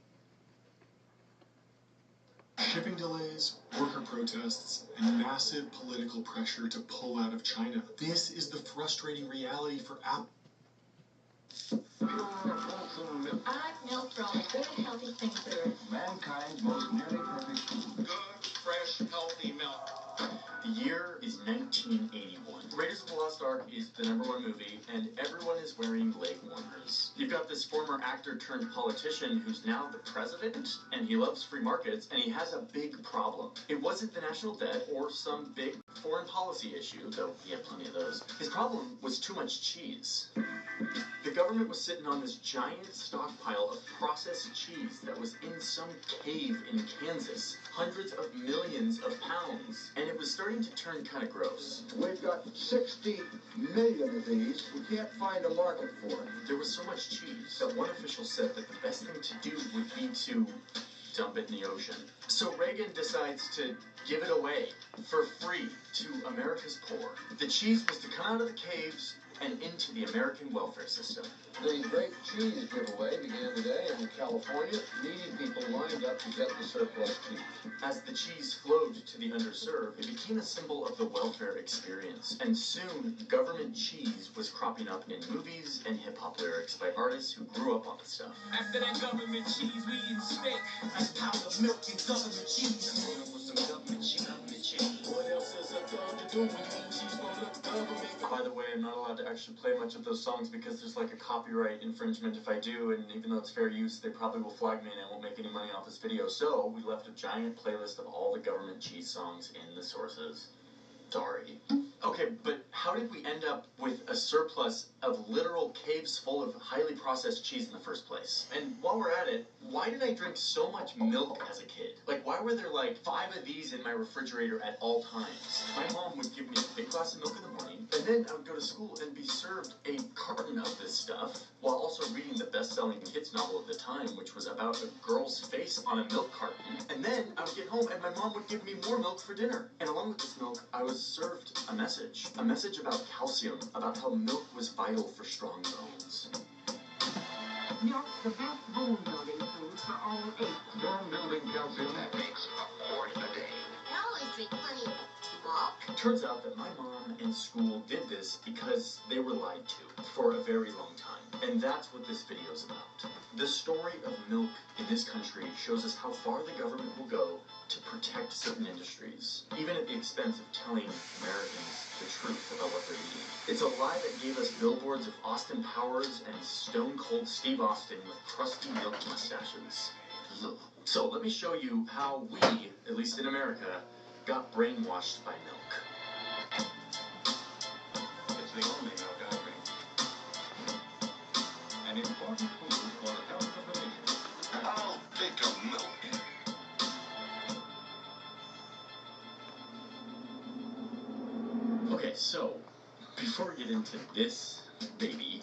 Shipping delays, worker protests, and massive political pressure to pull out of China. This is the frustrating reality for Apple. I like milk for all the good, healthy things that are Mankind's most nearly perfect food. Good, fresh, healthy milk. The year is 1981. Raiders of the Lost Ark is the #1 movie, and everyone is wearing leg warmers. You've got this former actor turned politician who's now the president, and he loves free markets, and he has a big problem. It wasn't the national debt or some big foreign policy issue, though he had plenty of those. His problem was too much cheese. The government was sitting on this giant stockpile of processed cheese that was in some cave in Kansas. Hundreds of millions of pounds. And it was starting to turn kind of gross. We've got 60 million of these. We can't find a market for it. There was so much cheese that one official said that the best thing to do would be to dump it in the ocean. So Reagan decides to give it away for free to America's poor. The cheese was to come out of the caves and into the American welfare system. The Great Cheese Giveaway began today in California. Needy people lined up to get the surplus cheese. As the cheese flowed to the underserved, it became a symbol of the welfare experience. And soon, government cheese was cropping up in movies and hip-hop lyrics by artists who grew up on the stuff. After that government cheese, we eat steak. That's powdered milk and government cheese. With some government cheese. What else is a thug to do when you eat cheese from the government? By the way, I'm not allowed to actually play much of those songs because there's like a copyright infringement if I do, and even though it's fair use, they probably will flag me and I won't make any money off this video. So we left a giant playlist of all the government cheese songs in the sources. Sorry. Okay, but how did we end up with a surplus of literal caves full of highly processed cheese in the first place? And while we're at it, why did I drink so much milk as a kid? Like, why were there like 5 of these in my refrigerator at all times? My mom would give me a big glass of milk in the morning, and then I would go to school and be served a carton of this stuff, while also reading the best-selling kids novel of the time, which was about a girl's face on a milk carton. And then I would get home and my mom would give me more milk for dinner. And along with this milk, I was served a message about calcium, about how milk was vital for strong bones. Milk, the best bone building food for all ages. Bone building calcium that makes a quart a day. I always drink plenty of milk. Turns out that my mom and school did this because they were lied to for a very long time. And that's what this video is about. The story of milk in this country shows us how far the government will go to protect certain industries, even at the expense of telling Americans the truth about what they're eating. It's a lie that gave us billboards of Austin Powers and Stone Cold Steve Austin with crusty milk mustaches. So let me show you how we, at least in America, got brainwashed by milk. It's the only milk I drink. An important food for the health of the nation. I'll think of milk. so before we get into this baby,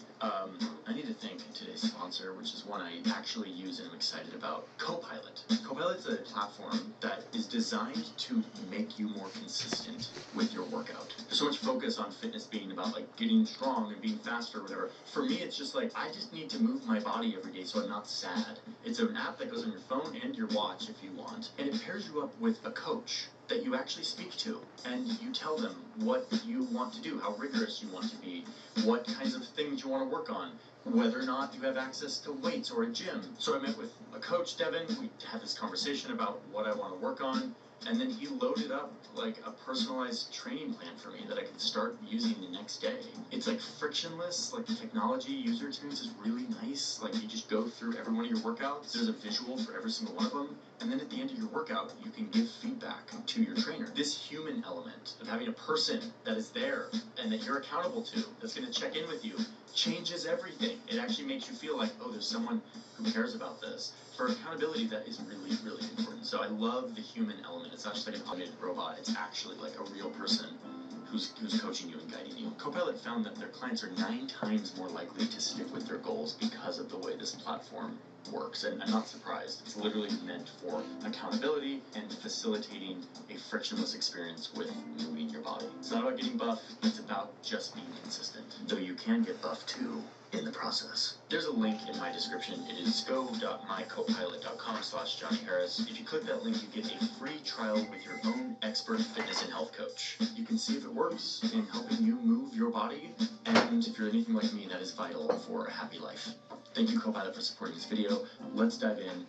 I need to thank today's sponsor, which is one I actually use and I'm excited about, Copilot. Copilot's a platform that is designed to make you more consistent with your workout. There's so much focus on fitness being about like getting strong and being faster or whatever. For me, it's just like, I just need to move my body every day so I'm not sad. It's an app that goes on your phone and your watch if you want, and it pairs you up with a coach that you actually speak to, and you tell them what you want to do, how rigorous you want to be, what kinds of things you want to work on, whether or not you have access to weights or a gym. So I met with a coach, Devin. We had this conversation about what I want to work on, and then he loaded up like a personalized training plan for me that I could start using the next day. It's like frictionless, like the technology user experience is really nice. Like you just go through every one of your workouts. There's a visual for every single one of them. And then at the end of your workout, you can give feedback to your trainer. This human element of having a person that is there and that you're accountable to, that's going to check in with you, changes everything. It actually makes you feel like, oh, there's someone who cares about this. For accountability, that is really, really important. So I love the human element. It's not just like an automated robot. It's actually like a real person who's coaching you and guiding you. Copilot found that their clients are 9 times more likely to stick with their goals because of the way this platform works, and I'm not surprised. It's literally meant for accountability and facilitating a frictionless experience with moving your body. It's not about getting buff, it's about just being consistent. Though you can get buff too in the process. There's a link in my description. It is go.mycopilot.com/Johnny Harris. If you click that link, you get a free trial with your own expert fitness and health coach. You can see if it works in helping you move your body, and if you're anything like me, that is vital for a happy life. Thank you, Copilot, for supporting this video. Let's dive in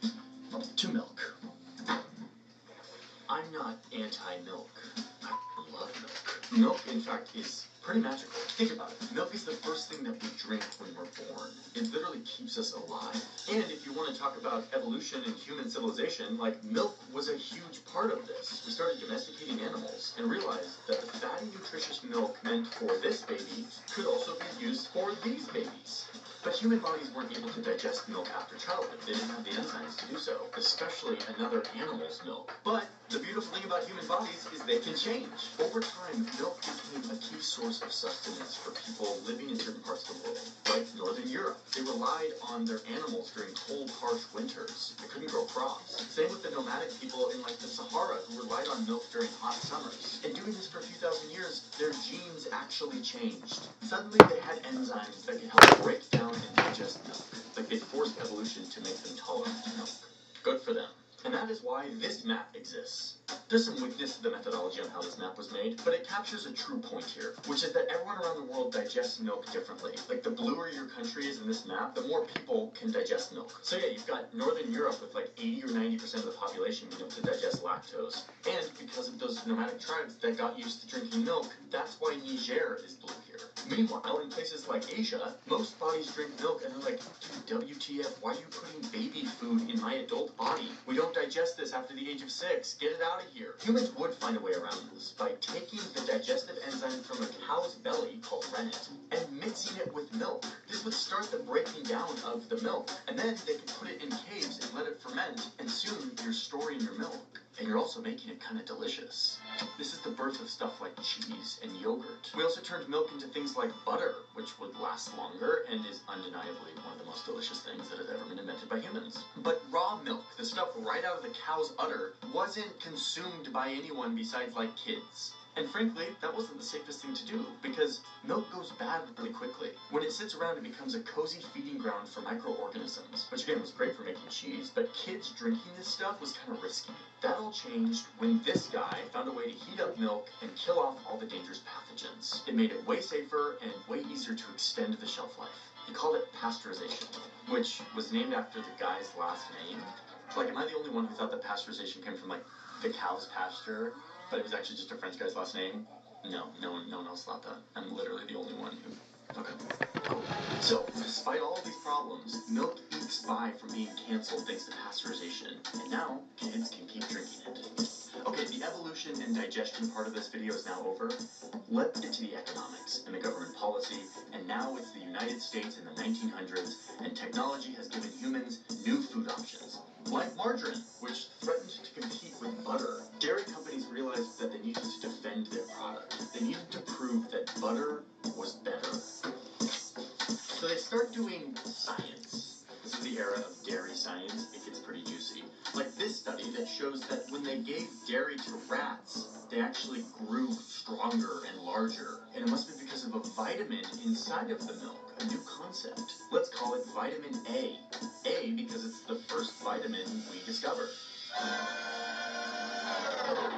to milk. I'm not anti-milk. I love milk. Milk, in fact, is pretty magical. Think about it. Milk is the first thing that we drink when we're born. It literally keeps us alive. And if you want to talk about evolution and human civilization, like milk was a huge part of this. We started domesticating animals and realized that the fatty, nutritious milk meant for this baby could also be used for these babies. But human bodies weren't able to digest milk after childhood. They didn't have the enzymes to do so, especially another animal's milk. But the beautiful thing about human bodies is they can change. Over time, milk became a key source of sustenance for people living in certain parts of the world, like Northern Europe. They relied on their animals during cold, harsh winters. They couldn't grow crops. Same with the nomadic people in like the Sahara who relied on milk during hot summers. And doing this for a few thousand years, their genes actually changed. Suddenly they had enzymes that could help break down and digest milk. Like they forced evolution to make them tolerant to milk. Good for them. And that is why this map exists. There's some weakness to the methodology on how this map was made, but it captures a true point here, which is that everyone around the world digests milk differently. Like the bluer your country is in this map, the more people can digest milk. So yeah, you've got Northern Europe with like 80 or 90% of the population being able to digest lactose. And because of those nomadic tribes that got used to drinking milk, that's why Niger is blue here. Meanwhile, in places like Asia, most bodies drink milk and they're like, dude, WTF, why are you putting baby food in my adult body? We don't digest this after the age of 6. Get it out of here. Humans would find a way around this by taking the digestive enzyme from a cow's belly, called rennet, and mixing it with milk. This would start the breaking down of the milk, and then they could put it in caves and let it ferment, and soon you're storing your milk. And you're also making it kind of delicious. This is the birth of stuff like cheese and yogurt. We also turned milk into things like butter, which would last longer and is undeniably one of the most delicious things that has ever been invented by humans. But raw milk, the stuff right out of the cow's udder, wasn't consumed by anyone besides like kids. And frankly, that wasn't the safest thing to do, because milk goes bad really quickly. When it sits around, it becomes a cozy feeding ground for microorganisms, which again was great for making cheese, but kids drinking this stuff was kind of risky. That all changed when this guy found a way to heat up milk and kill off all the dangerous pathogens. It made it way safer and way easier to extend the shelf life. He called it pasteurization, which was named after the guy's last name. Like, am I the only one who thought that pasteurization came from, like, the cow's pasture? But it was actually just a French guy's last name? No one else thought that. I'm literally the only one who... Okay. Cool. So, despite all of these problems, milk ekes by from being canceled thanks to pasteurization. And now, kids can keep drinking it. Okay, the evolution and digestion part of this video is now over. Let's get to the economics and the government policy. And now it's the United States in the 1900s, and technology has given humans new food options. Like margarine, which threatened to compete with butter. Dairy companies realized that they needed to defend their product. They needed to prove that that when they gave dairy to rats, they actually grew stronger and larger. And it must be because of a vitamin inside of the milk, a new concept. Let's call it vitamin A. A because it's the first vitamin we discovered.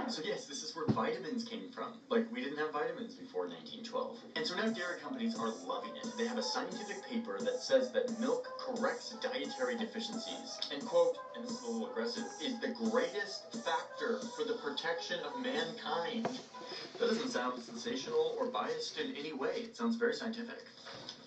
So yes, this is where vitamins came from. Like, we didn't have vitamins before 1912. And so now dairy companies are loving it. They have a scientific paper that says that milk corrects dietary deficiencies. And quote, and this is a little aggressive, is the greatest factor for the protection of mankind. That doesn't sound sensational or biased in any way. It sounds very scientific.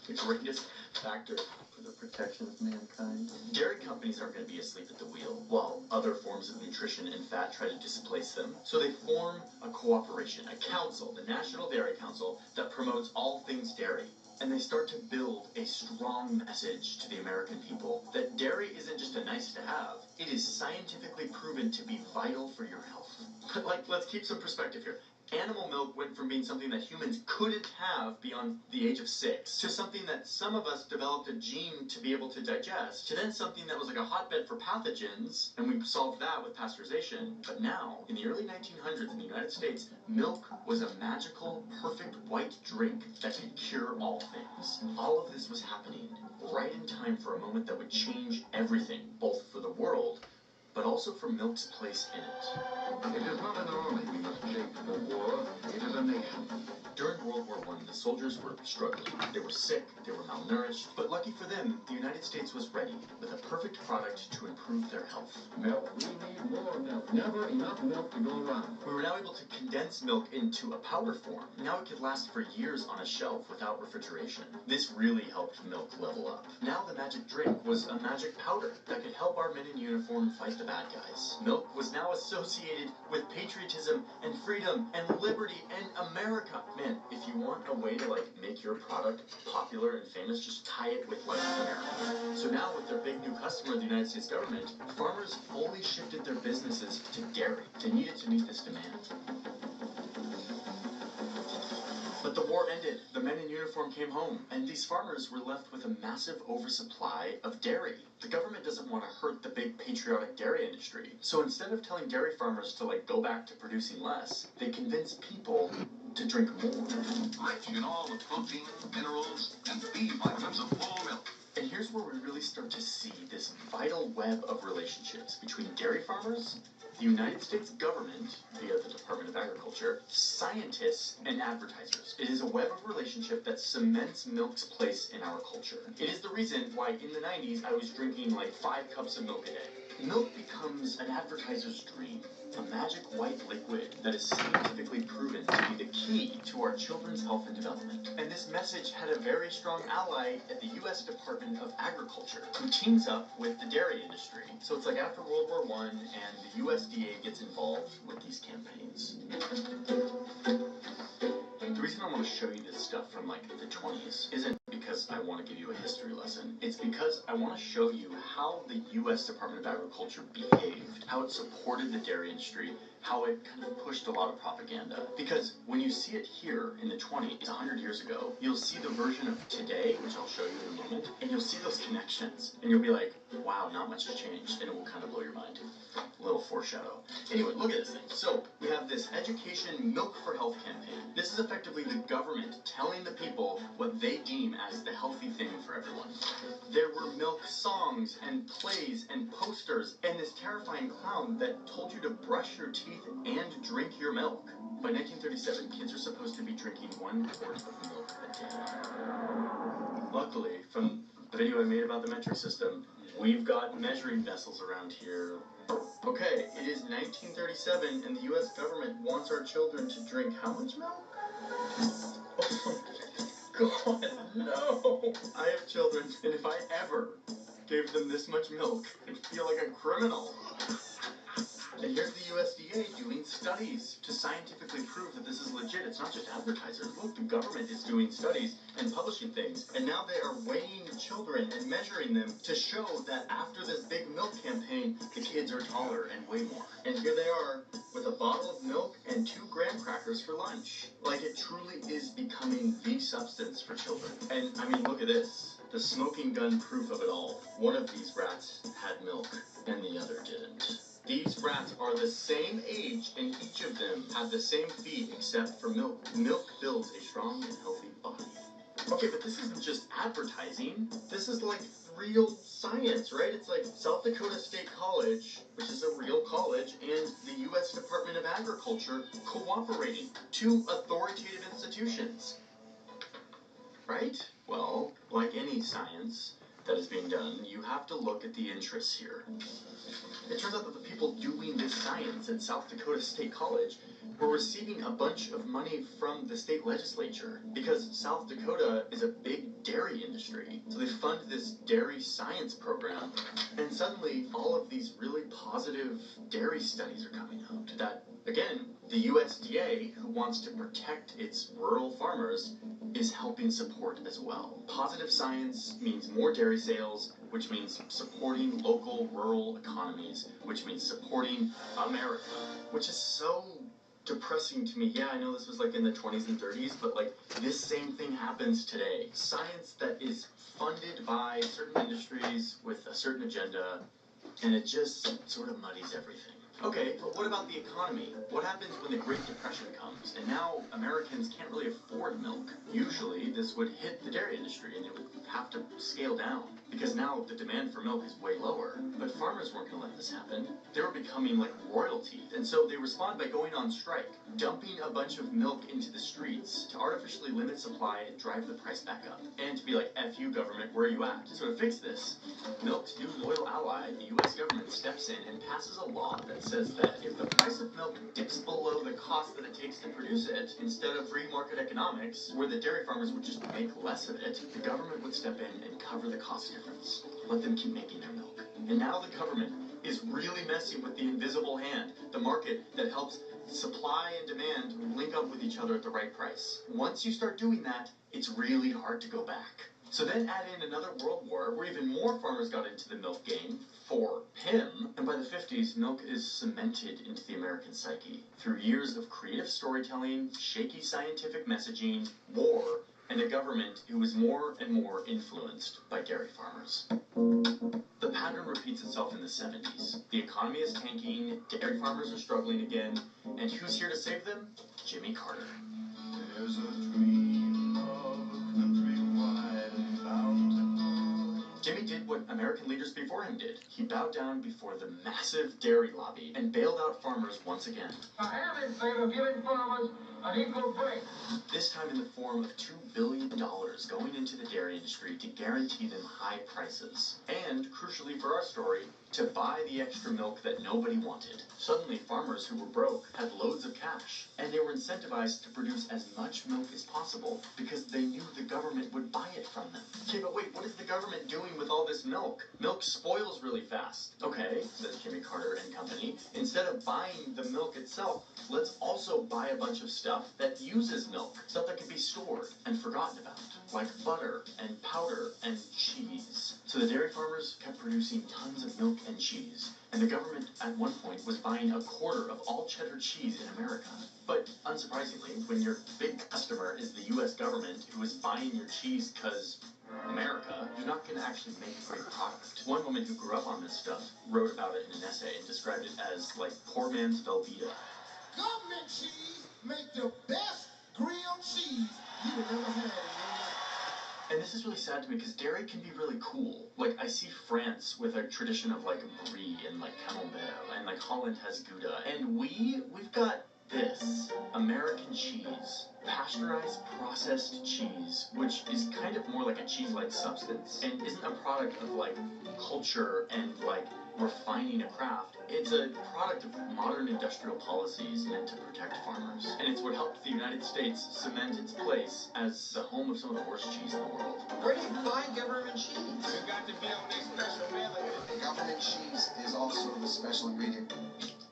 The greatest factor for the protection of mankind. Dairy companies aren't going to be asleep at the wheel while other forms of nutrition and fat try to displace them. So they form a cooperation, a council, the National Dairy Council, that promotes all things dairy. And they start to build a strong message to the American people that dairy isn't just a nice to have. It is scientifically proven to be vital for your health. But like, let's keep some perspective here. Animal milk went from being something that humans couldn't have beyond the age of 6 to something that some of us developed a gene to be able to digest, to then something that was like a hotbed for pathogens, and we solved that with pasteurization. But now, in the early 1900s in the United States, milk was a magical, perfect white drink that could cure all things. All of this was happening right in time for a moment that would change everything, both for the world, but also for milk's place in it. It is not an army we must shape for war, it is a nation. During World War I, the soldiers were struggling. They were sick, they were malnourished, but lucky for them, the United States was ready with a perfect product to improve their health. Milk. We need more milk. Never enough milk to go around. We were now able to condense milk into a powder form. Now it could last for years on a shelf without refrigeration. This really helped milk level up. Now the magic drink was a magic powder that could help our men in uniform fight the bad guys. Milk was now associated with patriotism and freedom and liberty and America. Man, if you want a way to like make your product popular and famous, just tie it with like America. So now with their big new customer, the United States government, farmers only shifted their businesses to dairy. They needed to meet this demand. But the war ended, the men in uniform came home, and these farmers were left with a massive oversupply of dairy. The government doesn't want to hurt the big patriotic dairy industry. So instead of telling dairy farmers to like go back to producing less, they convince people to drink more. Rich in all the protein, minerals, and B vitamins of whole milk. And here's where we really start to see this vital web of relationships between dairy farmers, the United States government, via the Department of Agriculture, scientists, and advertisers. It is a web of relationship that cements milk's place in our culture. It is the reason why in the 90s I was drinking like 5 cups of milk a day. Milk becomes an advertiser's dream, a magic white liquid that is scientifically proven to be the key to our children's health and development. And this message had a very strong ally at the U.S. Department of Agriculture, who teams up with the dairy industry. So it's like after World War I, and the USDA gets involved with these campaigns. The reason I want to show you this stuff from like the 20s isn't because I want to give you a history lesson. It's because I want to show you how the U.S. Department of Agriculture behaved, how it supported the dairy industry, how it kind of pushed a lot of propaganda. Because when you see it here in the 20s, 100 years ago, you'll see the version of today, which I'll show you in a moment, and you'll see those connections. And you'll be like, wow, not much has changed, and it will kind of blow your mind. A little foreshadow. Anyway, look at this thing. So, we have this education milk for health campaign. This is effectively the government telling the people what they deem as the healthy thing for everyone. There were milk songs and plays and posters and this terrifying clown that told you to brush your teeth and drink your milk. By 1937, kids are supposed to be drinking 1 quart of milk a day. Luckily, from the video I made about the metric system, we've got measuring vessels around here. Okay, it is 1937 and the US government wants our children to drink how much milk? Oh God, no! I have children, and if I ever gave them this much milk, I'd feel like a criminal. And here's the USDA doing studies to scientifically prove that this is legit. It's not just advertisers. Look, the government is doing studies and publishing things. And now they are weighing children and measuring them to show that after this big milk campaign, the kids are taller and weigh more. And here they are with a bottle of milk and 2 graham crackers for lunch. Like, it truly is becoming the substance for children. And I mean, look at this. The smoking gun proof of it all. One of these rats had milk and the other didn't. These rats are the same age, and each of them have the same feed except for milk. Milk builds a strong and healthy body. Okay, but this isn't just advertising. This is like real science, right? It's like South Dakota State College, which is a real college, and the U.S. Department of Agriculture cooperating. Two authoritative institutions. Right? Well, like any science that is being done, you have to look at the interests here. It turns out that the people doing this science at South Dakota State College were receiving a bunch of money from the state legislature because South Dakota is a big dairy industry. So they fund this dairy science program, and suddenly all of these really positive dairy studies are coming out that, again, the USDA, who wants to protect its rural farmers, is helping support as well. Positive science means more dairy sales, which means supporting local rural economies, which means supporting America, which is so depressing to me. Yeah, I know this was like in the 20s and 30s, but like this same thing happens today. Science that is funded by certain industries with a certain agenda, and it just sort of muddies everything. Okay, but what about the economy? What happens when the Great Depression comes, and now Americans can't really afford milk? Usually, this would hit the dairy industry, and it would have to scale down, because now the demand for milk is way lower. But farmers weren't going to let this happen. They were becoming like royalty, and so they respond by going on strike, dumping a bunch of milk into the streets to artificially limit supply and drive the price back up, and to be like, F you government, where are you at? So to fix this, milk's new loyal ally, the U.S. government, steps in and passes a law that says that if the price of milk dips below the cost that it takes to produce it, instead of free market economics, where the dairy farmers would just make less of it, the government would step in and cover the cost difference. Let them keep making their milk. And now the government is really messing with the invisible hand, the market that helps supply and demand link up with each other at the right price. Once you start doing that, it's really hard to go back. So then add in another world war where even more farmers got into the milk game for him, and by the 50s, milk is cemented into the American psyche through years of creative storytelling, shaky scientific messaging, war, and a government who is more and more influenced by dairy farmers. The pattern repeats itself in the 70s. The economy is tanking, dairy farmers are struggling again, and who's here to save them? Jimmy Carter. There's a dream of a country wide and bound. Jimmy did what American leaders before him did. He bowed down before the massive dairy lobby and bailed out farmers once again. I am in favor of giving farmers an equal break. This time in the form of $2 billion going into the dairy industry to guarantee them high prices. And, crucially for our story, to buy the extra milk that nobody wanted. Suddenly, farmers who were broke had loads of cash, and they were incentivized to produce as much milk as possible because they knew the government would buy it from them. Okay, but wait, what is the government doing with all this milk? Milk spoils really fast. Okay, says Jimmy Carter and company, instead of buying the milk itself, let's also buy a bunch of stuff that uses milk, stuff that can be stored and forgotten about, like butter and powder and cheese. So the dairy farmers kept producing tons of milk and cheese, and the government at one point was buying a quarter of all cheddar cheese in America. But unsurprisingly, when your big customer is the U.S. government who is buying your cheese because America, you're not going to actually make a great product. One woman who grew up on this stuff wrote about it in an essay and described it as like poor man's Velveeta. Government cheese make the best grilled cheese you have ever had in your life. And this is really sad to me because dairy can be really cool. Like, I see France with a tradition of, like, brie and, like, camembert, and, like, Holland has Gouda. And we've got this American cheese, pasteurized processed cheese, which is kind of more like a cheese-like substance and isn't a product of, like, culture and, like, refining a craft. It's a product of modern industrial policies meant to protect farmers. And it's what helped the United States cement its place as the home of some of the worst cheese in the world. Where do you buy government cheese? You got to be on a special mailing. Government cheese is also the special ingredient.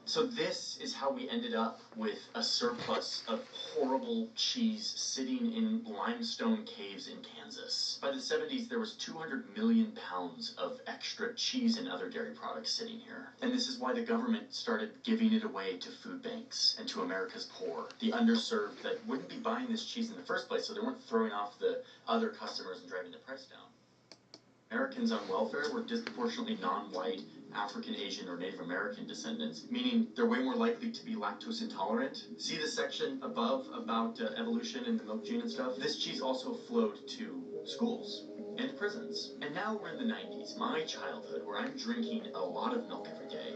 So this is how we ended up with a surplus of horrible cheese sitting in limestone caves in Kansas. By the 70s, there was 200 million pounds of extra cheese and other dairy products sitting here. And this is why the government started giving it away to food banks and to America's poor, the underserved that wouldn't be buying this cheese in the first place, so they weren't throwing off the other customers and driving the price down. Americans on welfare were disproportionately non-white, African, Asian, or Native American descendants, meaning they're way more likely to be lactose intolerant. See the section above about evolution and the milk gene and stuff? This cheese also flowed to schools and prisons. And now we're in the 90s, my childhood, where I'm drinking a lot of milk every day.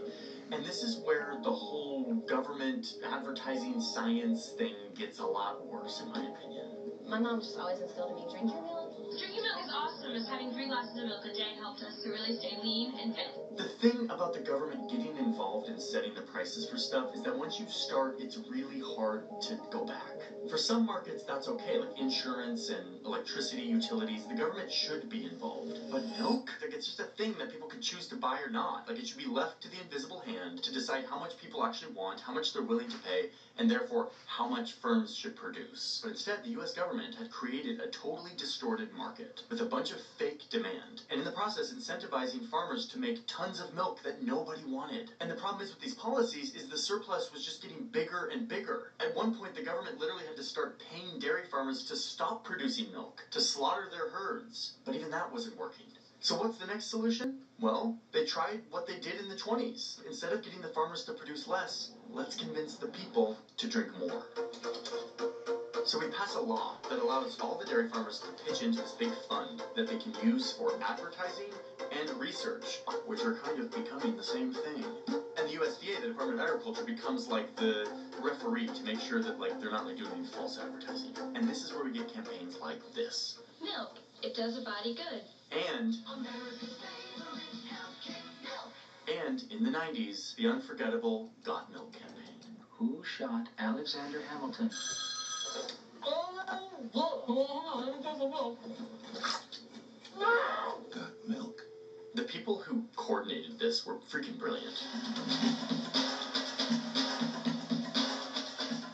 And this is where the whole government advertising science thing gets a lot worse, in my opinion. My mom just always instilled in me, drink your milk. Drinking milk is awesome, as having 3 glasses of milk a day helped us to really stay lean and fit. The thing about the government getting involved in setting the prices for stuff is that once you start, it's really hard to go back. For some markets, that's okay, like insurance and electricity utilities. The government should be involved. But milk? Like, it's just a thing that people can choose to buy or not. Like, it should be left to the invisible hand to decide how much people actually want, how much they're willing to pay, and therefore how much firms should produce. But instead, the US government had created a totally distorted market with a bunch of fake demand, and in the process incentivizing farmers to make tons of milk that nobody wanted. And the problem is with these policies is the surplus was just getting bigger and bigger. At one point, the government literally had to start paying dairy farmers to stop producing milk, to slaughter their herds. But even that wasn't working. So what's the next solution? Well, they tried what they did in the 20s. Instead of getting the farmers to produce less, let's convince the people to drink more. So we pass a law that allows all the dairy farmers to pitch into this big fund that they can use for advertising and research, which are kind of becoming the same thing. And the USDA, the Department of Agriculture, becomes like the referee to make sure that like they're not like doing any false advertising. And this is where we get campaigns like this. Milk. It does a body good. And in the 90s, the unforgettable Got Milk campaign. Who shot Alexander Hamilton? Got Milk. The people who coordinated this were freaking brilliant.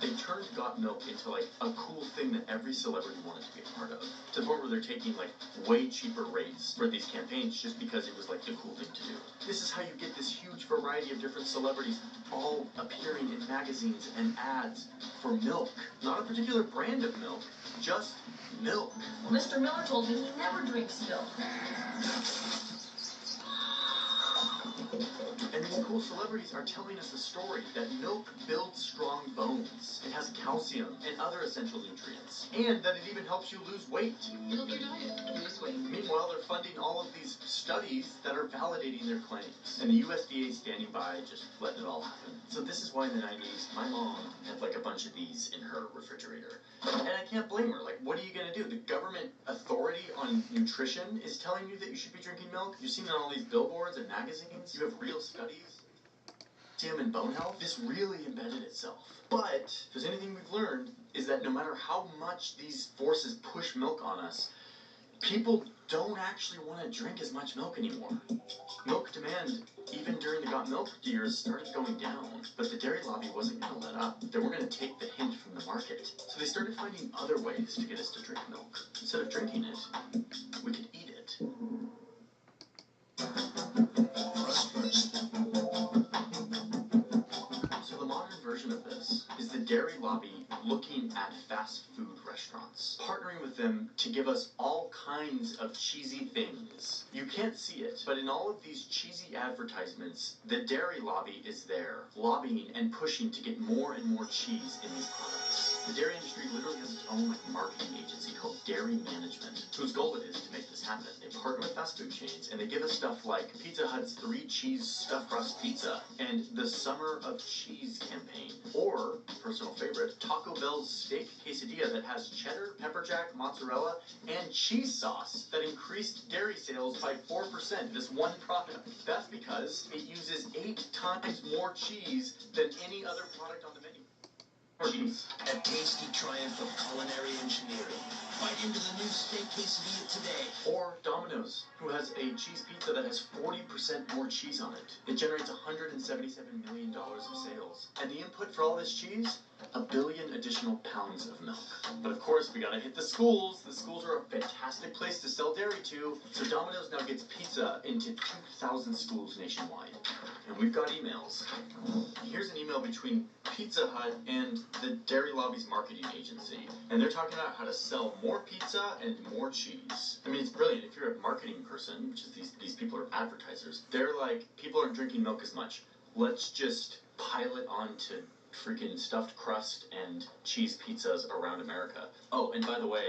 They turned Got Milk into like a cool thing that every celebrity wanted to be a part of. To the point where they're taking like way cheaper rates for these campaigns just because it was like the cool thing to do. This is how you get this huge variety of different celebrities all appearing in magazines and ads for milk. Not a particular brand of milk, just milk. Mr. Miller told me he never drinks milk. And these cool celebrities are telling us the story that milk builds strong bones. It has calcium and other essential nutrients. And that it even helps you lose weight. Milk your diet. Lose weight. Meanwhile, they're funding all of these studies that are validating their claims. And the USDA is standing by, just letting it all happen. So this is why in the 90s, my mom had like a bunch of these in her refrigerator. And I can't blame her. Like, what are you going to do? The government authority on nutrition is telling you that you should be drinking milk? You've seen it on all these billboards and magazines. You have real studies. Calcium and bone health. This really embedded itself. But if there's anything we've learned is that no matter how much these forces push milk on us, people don't actually want to drink as much milk anymore. Milk demand, even during the Got Milk years, started going down. But the dairy lobby wasn't going to let up. They were going to take the hint from the market. So they started finding other ways to get us to drink milk. Instead of drinking it, we could eat it. So the modern version of this is the dairy lobby looking at fast food restaurants, partnering with them to give us all kinds of cheesy things. You can't see it, but in all of these cheesy advertisements, the dairy lobby is there, lobbying and pushing to get more and more cheese in these products. The dairy industry literally has its own marketing agency called Dairy Management, whose goal it is to make this happen. They partner with fast food chains, and they give us stuff like Pizza Hut's 3-cheese stuffed crust pizza and the Summer of Cheese campaign, or, personal favorite, Taco Bell's steak quesadilla that has cheddar, pepper jack, mozzarella, and cheese sauce that increased dairy sales by 4%. This one product. That's because it uses 8 times more cheese than any other product on the menu. Cheese. A tasty triumph of culinary engineering. Bite into the new steak quesadilla today. Or Domino's, who has a cheese pizza that has 40% more cheese on it. It generates $177 million of sales. And the input for all this cheese? 1 billion additional pounds of milk. But of course, we gotta hit the schools. The schools are a fantastic place to sell dairy to. So Domino's now gets pizza into 2,000 schools nationwide. And we've got emails. Here's an email between Pizza Hut and the Dairy Lobby's marketing agency, and they're talking about how to sell more pizza and more cheese. I mean, it's brilliant. If you're a marketing person, which is these people are advertisers, they're like, people aren't drinking milk as much. Let's just pile it onto freaking stuffed crust and cheese pizzas around America. Oh, and by the way,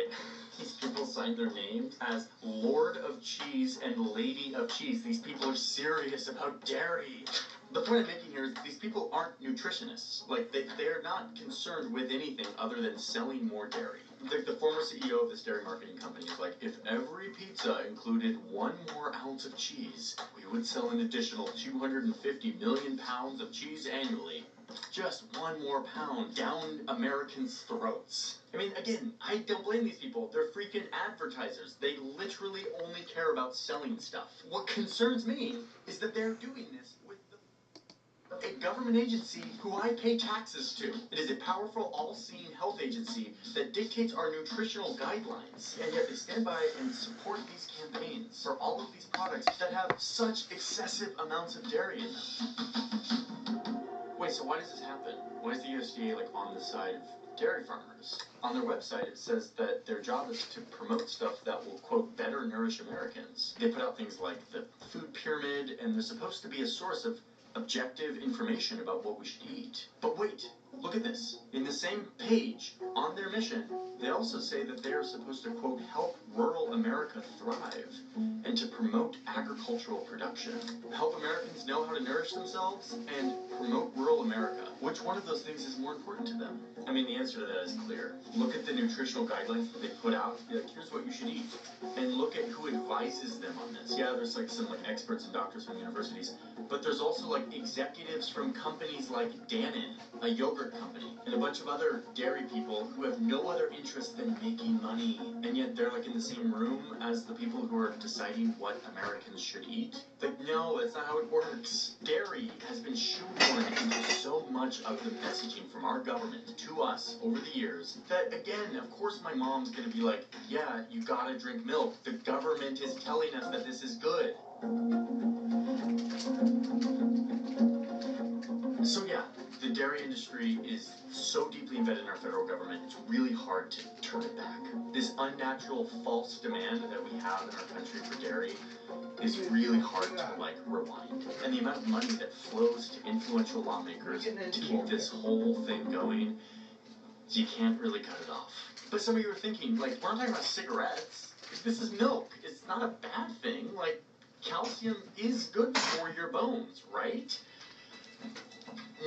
these people signed their names as Lord of Cheese and Lady of Cheese. These people are serious about dairy. The point I'm making here is these people aren't nutritionists. Like, they're not concerned with anything other than selling more dairy. The former CEO of this dairy marketing company is like, if every pizza included 1 more ounce of cheese, we would sell an additional 250 million pounds of cheese annually. Just 1 more pound down Americans' throats. I mean, again, I don't blame these people. They're freaking advertisers. They literally only care about selling stuff. What concerns me is that they're doing this with a government agency who I pay taxes to. It is a powerful, all-seeing health agency that dictates our nutritional guidelines. And yet they stand by and support these campaigns for all of these products that have such excessive amounts of dairy in them. Wait, so why does this happen? Why is the USDA like on the side of dairy farmers? On their website, it says that their job is to promote stuff that will, quote, better nourish Americans. They put out things like the food pyramid, and they're supposed to be a source of objective information about what we should eat. But wait, look at this. In the same page, on their mission, they also say that they are supposed to, quote, help rural America thrive and to promote agricultural production. Help Americans know how to nourish themselves and promote rural America. Which one of those things is more important to them? I mean, the answer to that is clear. Look at the nutritional guidelines that they put out. Be like, here's what you should eat. And look at who advises them on this. Yeah, there's like some like experts and doctors from universities, but there's also like executives from companies like Dannon, a yogurt company, and a bunch of other dairy people who have no other interest than making money. And yet they're like in the same room as the people who are deciding what Americans should eat. Like, no, that's not how it works. Dairy has been shoehorned into so much of the messaging from our government to us over the years that, again, of course my mom's gonna be like, yeah, you gotta drink milk. The government is telling us that this is good. So yeah, the dairy industry is so deeply embedded in our federal government, it's really hard to turn it back. This unnatural false demand that we have in our country for dairy is really hard to, like, rewind. And the amount of money that flows to influential lawmakers to keep this whole thing going, you can't really cut it off. But some of you are thinking, like, we're not talking about cigarettes. This is milk. It's not a bad thing. Like, calcium is good for your bones, right?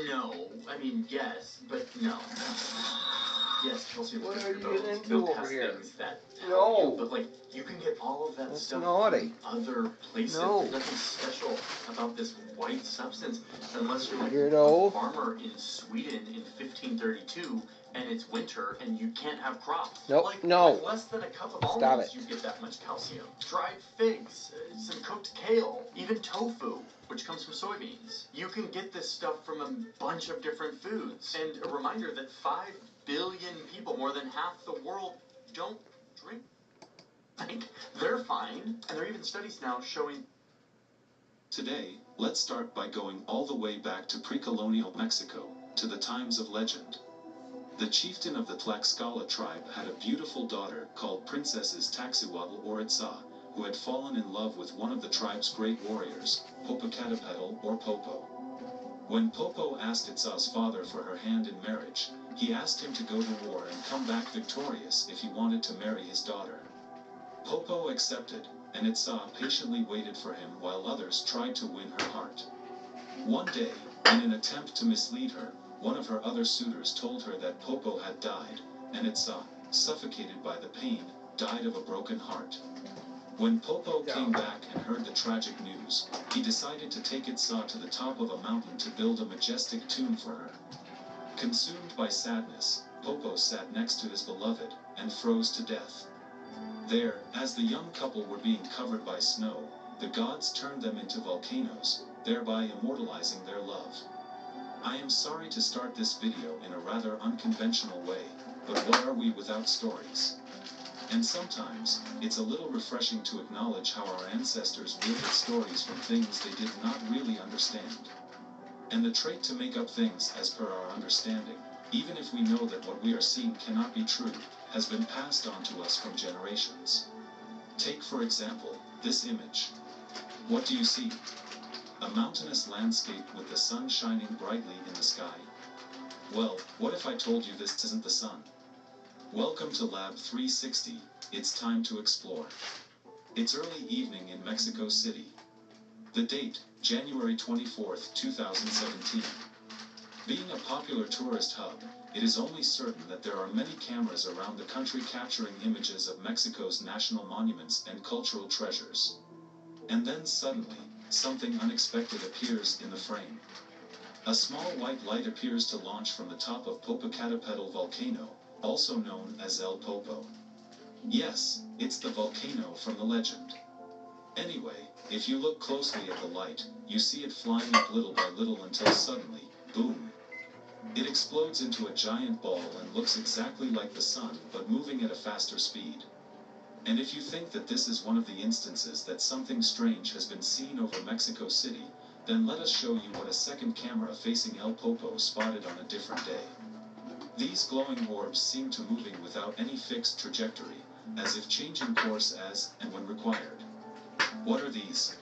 No. I mean, yes, but no. Yes, calcium is good for your bones. Milk has things that help you, but, like, you can get all of that stuff from other places. There's nothing special about this white substance unless you're like a farmer in Sweden in 1532 and it's winter and you can't have crops. Like less than a cup of almonds, you get that much calcium. Dried figs, some cooked kale, even tofu, which comes from soybeans. You can get this stuff from a bunch of different foods. And a reminder that 5 billion people, more than half the world, don't drink. They're fine, and there are even studies now showing. Today, let's start by going all the way back to pre-colonial Mexico, to the times of legend. The chieftain of the Tlaxcala tribe had a beautiful daughter called Princesses Taxihuatl or Itzá, who had fallen in love with one of the tribe's great warriors, Popocatépetl or Popo. When Popo asked Itzá's father for her hand in marriage, he asked him to go to war and come back victorious if he wanted to marry his daughter. Popo accepted, and Itzá patiently waited for him while others tried to win her heart. One day, in an attempt to mislead her, one of her other suitors told her that Popo had died, and Itzá, suffocated by the pain, died of a broken heart. When Popo came back and heard the tragic news, he decided to take Itzá to the top of a mountain to build a majestic tomb for her. Consumed by sadness, Popo sat next to his beloved and froze to death. There, as the young couple were being covered by snow, the gods turned them into volcanoes, thereby immortalizing their love. I am sorry to start this video in a rather unconventional way, but what are we without stories? And sometimes, it's a little refreshing to acknowledge how our ancestors wielded stories from things they did not really understand. and the trait to make up things as per our understanding, even if we know that what we are seeing cannot be true, has been passed on to us from generations. Take, for example, this image. What do you see? A mountainous landscape with the sun shining brightly in the sky. Well, what if I told you this isn't the sun? Welcome to Lab 360, it's time to explore. It's early evening in Mexico City. The date, January 24th, 2017. Being a popular tourist hub, it is only certain that there are many cameras around the country capturing images of Mexico's national monuments and cultural treasures. And then suddenly, something unexpected appears in the frame. A small white light appears to launch from the top of Popocatépetl volcano, also known as El Popo. Yes, it's the volcano from the legend. Anyway, if you look closely at the light, you see it flying up little by little until suddenly, boom! It explodes into a giant ball and looks exactly like the sun, but moving at a faster speed. And if you think that this is one of the instances that something strange has been seen over Mexico City, then let us show you what a second camera facing El Popo spotted on a different day. These glowing orbs seem to moving without any fixed trajectory, as if changing course as and when required. What are these?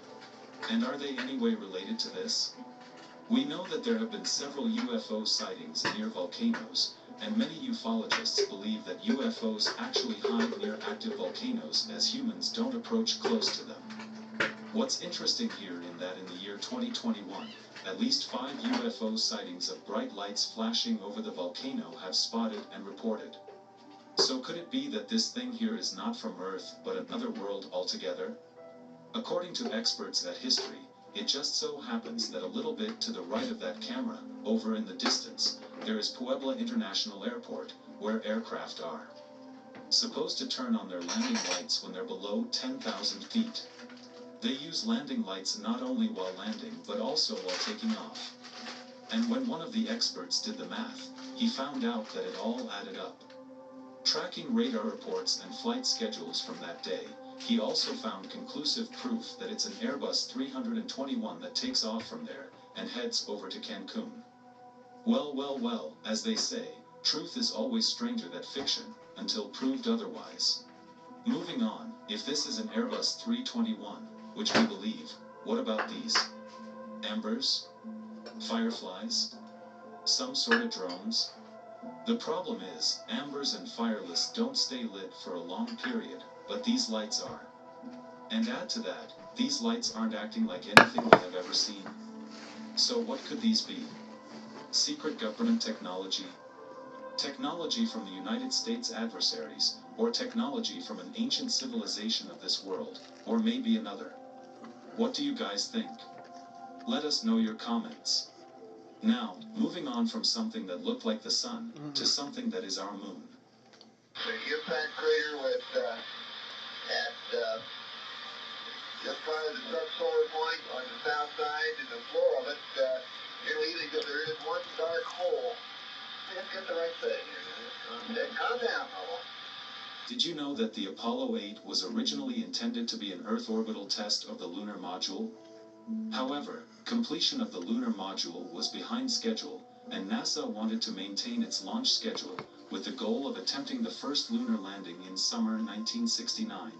And are they any way related to this? We know that there have been several UFO sightings near volcanoes, and many ufologists believe that UFOs actually hide near active volcanoes as humans don't approach close to them. What's interesting here is that in the year 2021, at least 5 UFO sightings of bright lights flashing over the volcano have spotted and reported. So could it be that this thing here is not from Earth, but another world altogether? According to experts at history, it just so happens that a little bit to the right of that camera, over in the distance, there is Puebla International Airport, where aircraft are supposed to turn on their landing lights when they're below 10,000 feet. They use landing lights not only while landing, but also while taking off. And when one of the experts did the math, he found out that it all added up. Tracking radar reports and flight schedules from that day, he also found conclusive proof that it's an Airbus 321 that takes off from there and heads over to Cancun. Well, as they say, truth is always stranger than fiction, until proved otherwise. Moving on, if this is an Airbus 321, which we believe, what about these? Embers? Fireflies? Some sort of drones? The problem is, ambers and fireless don't stay lit for a long period, but these lights are. And add to that, these lights aren't acting like anything that I've ever seen. So what could these be? Secret government technology? Technology from the United States adversaries, or technology from an ancient civilization of this world, or maybe another? What do you guys think? Let us know your comments. Now, moving on from something that looked like the sun, to something that is our moon. The impact crater was at just prior to the subsolar point on the south side, and the floor of it, nearly there is one dark hole. Let's get the right side here. Calm down, Paul. Did you know that the Apollo 8 was originally intended to be an Earth orbital test of the lunar module? However, completion of the lunar module was behind schedule, and NASA wanted to maintain its launch schedule, with the goal of attempting the first lunar landing in summer 1969.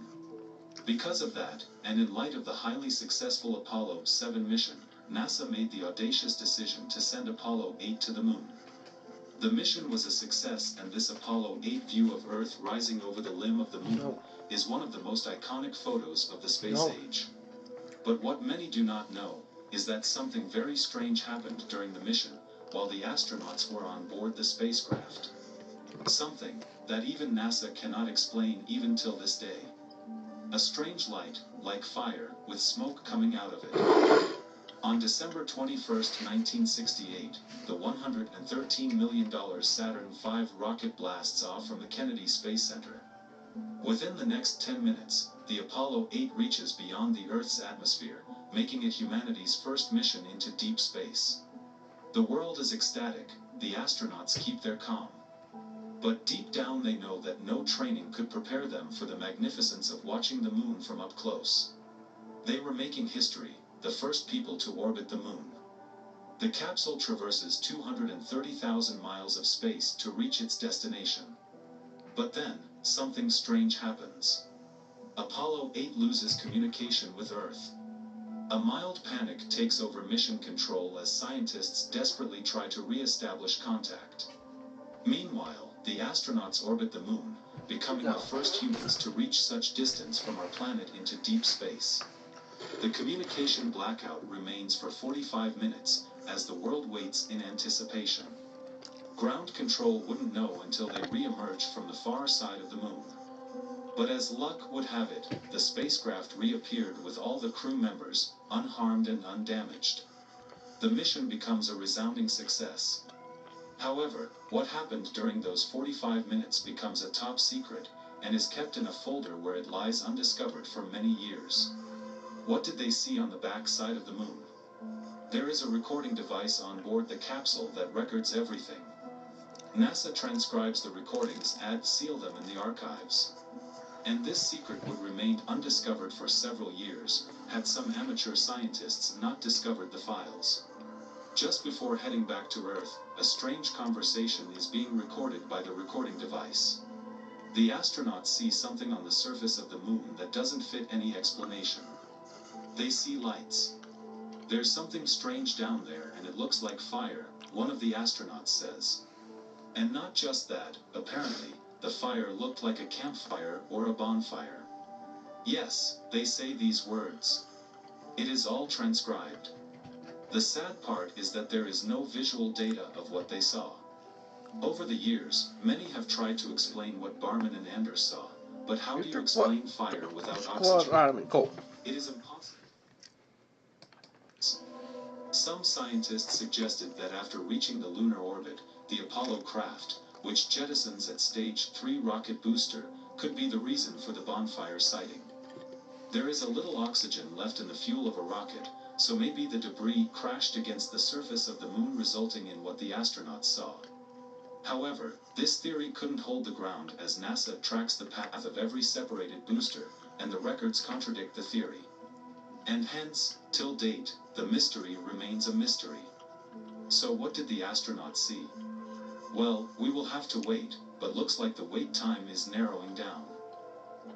Because of that, and in light of the highly successful Apollo 7 mission, NASA made the audacious decision to send Apollo 8 to the moon. The mission was a success, and this Apollo 8 view of Earth rising over the limb of the moon is one of the most iconic photos of the space age. But what many do not know is that something very strange happened during the mission while the astronauts were on board the spacecraft. Something that even NASA cannot explain even till this day. A strange light, like fire, with smoke coming out of it. On December 21st, 1968, the $113 million Saturn V rocket blasts off from the Kennedy Space Center. Within the next 10 minutes, the Apollo 8 reaches beyond the Earth's atmosphere, making it humanity's first mission into deep space. The world is ecstatic, the astronauts keep their calm. But deep down they know that no training could prepare them for the magnificence of watching the moon from up close. They were making history, the first people to orbit the moon. The capsule traverses 230,000 miles of space to reach its destination. But then, something strange happens. Apollo 8 loses communication with Earth. A mild panic takes over mission control as scientists desperately try to re-establish contact. Meanwhile, the astronauts orbit the moon, becoming the first humans to reach such distance from our planet into deep space. The communication blackout remains for 45 minutes, as the world waits in anticipation. Ground control wouldn't know until they re-emerge from the far side of the moon. But as luck would have it, the spacecraft reappeared with all the crew members, unharmed and undamaged. The mission becomes a resounding success. However, what happened during those 45 minutes becomes a top secret, and is kept in a folder where it lies undiscovered for many years. What did they see on the back side of the moon? There is a recording device on board the capsule that records everything. NASA transcribes the recordings and seals them in the archives. And this secret would remain undiscovered for several years, had some amateur scientists not discovered the files. Just before heading back to Earth, a strange conversation is being recorded by the recording device. The astronauts see something on the surface of the moon that doesn't fit any explanation. They see lights. There's something strange down there and it looks like fire, one of the astronauts says. And not just that, apparently, the fire looked like a campfire or a bonfire. Yes, they say these words. It is all transcribed. The sad part is that there is no visual data of what they saw. Over the years, many have tried to explain what Barman and Anders saw, but how do you explain fire without oxygen? It is impossible. Some scientists suggested that after reaching the lunar orbit, the Apollo craft, which jettisons at stage 3 rocket booster, could be the reason for the bonfire sighting. There is a little oxygen left in the fuel of a rocket, so maybe the debris crashed against the surface of the moon, resulting in what the astronauts saw. However, this theory couldn't hold the ground as NASA tracks the path of every separated booster, and the records contradict the theory. And hence, till date, the mystery remains a mystery. So what did the astronauts see? Well, we will have to wait, but looks like the wait time is narrowing down.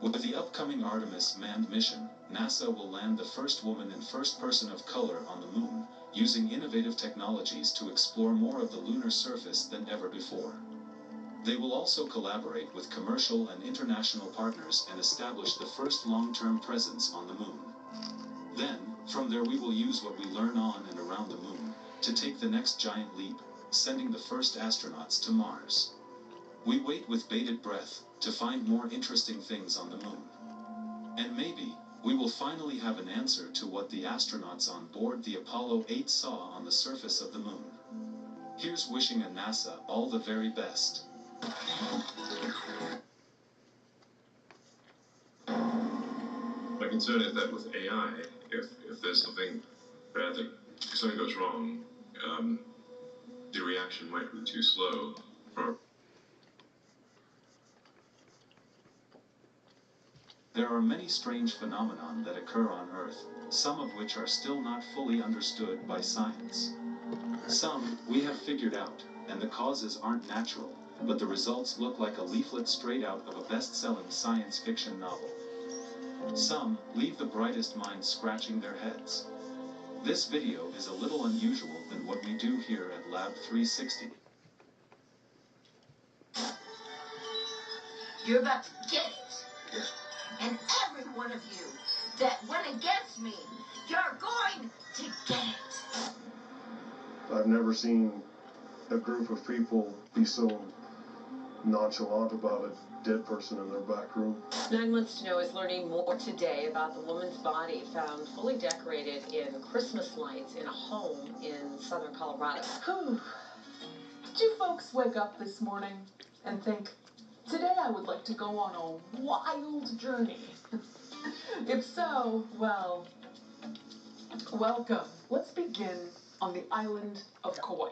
With the upcoming Artemis manned mission, NASA will land the first woman and first person of color on the moon, using innovative technologies to explore more of the lunar surface than ever before. They will also collaborate with commercial and international partners and establish the first long-term presence on the moon. Then, from there we will use what we learn on and around the moon to take the next giant leap, sending the first astronauts to Mars. We wait with bated breath to find more interesting things on the moon. And maybe, we will finally have an answer to what the astronauts on board the Apollo 8 saw on the surface of the moon. Here's wishing a NASA all the very best. My concern is that with AI, if there's something bad, if something goes wrong, the reaction might be too slow. There are many strange phenomena that occur on Earth, some of which are still not fully understood by science. Some we have figured out, and the causes aren't natural, but the results look like a leaflet straight out of a best-selling science fiction novel. Some leave the brightest minds scratching their heads. This video is a little unusual than what we do here at Lab 360. You're about to get it. And every one of you that went against me, you're going to get it. I've never seen a group of people be so nonchalant about a dead person in their back room. 9 Months to Know is learning more today about the woman's body found fully decorated in Christmas lights in a home in southern Colorado. Whew. Did you folks wake up this morning and think, today I would like to go on a wild journey? If so, well, welcome. Let's begin on the island of Kauai.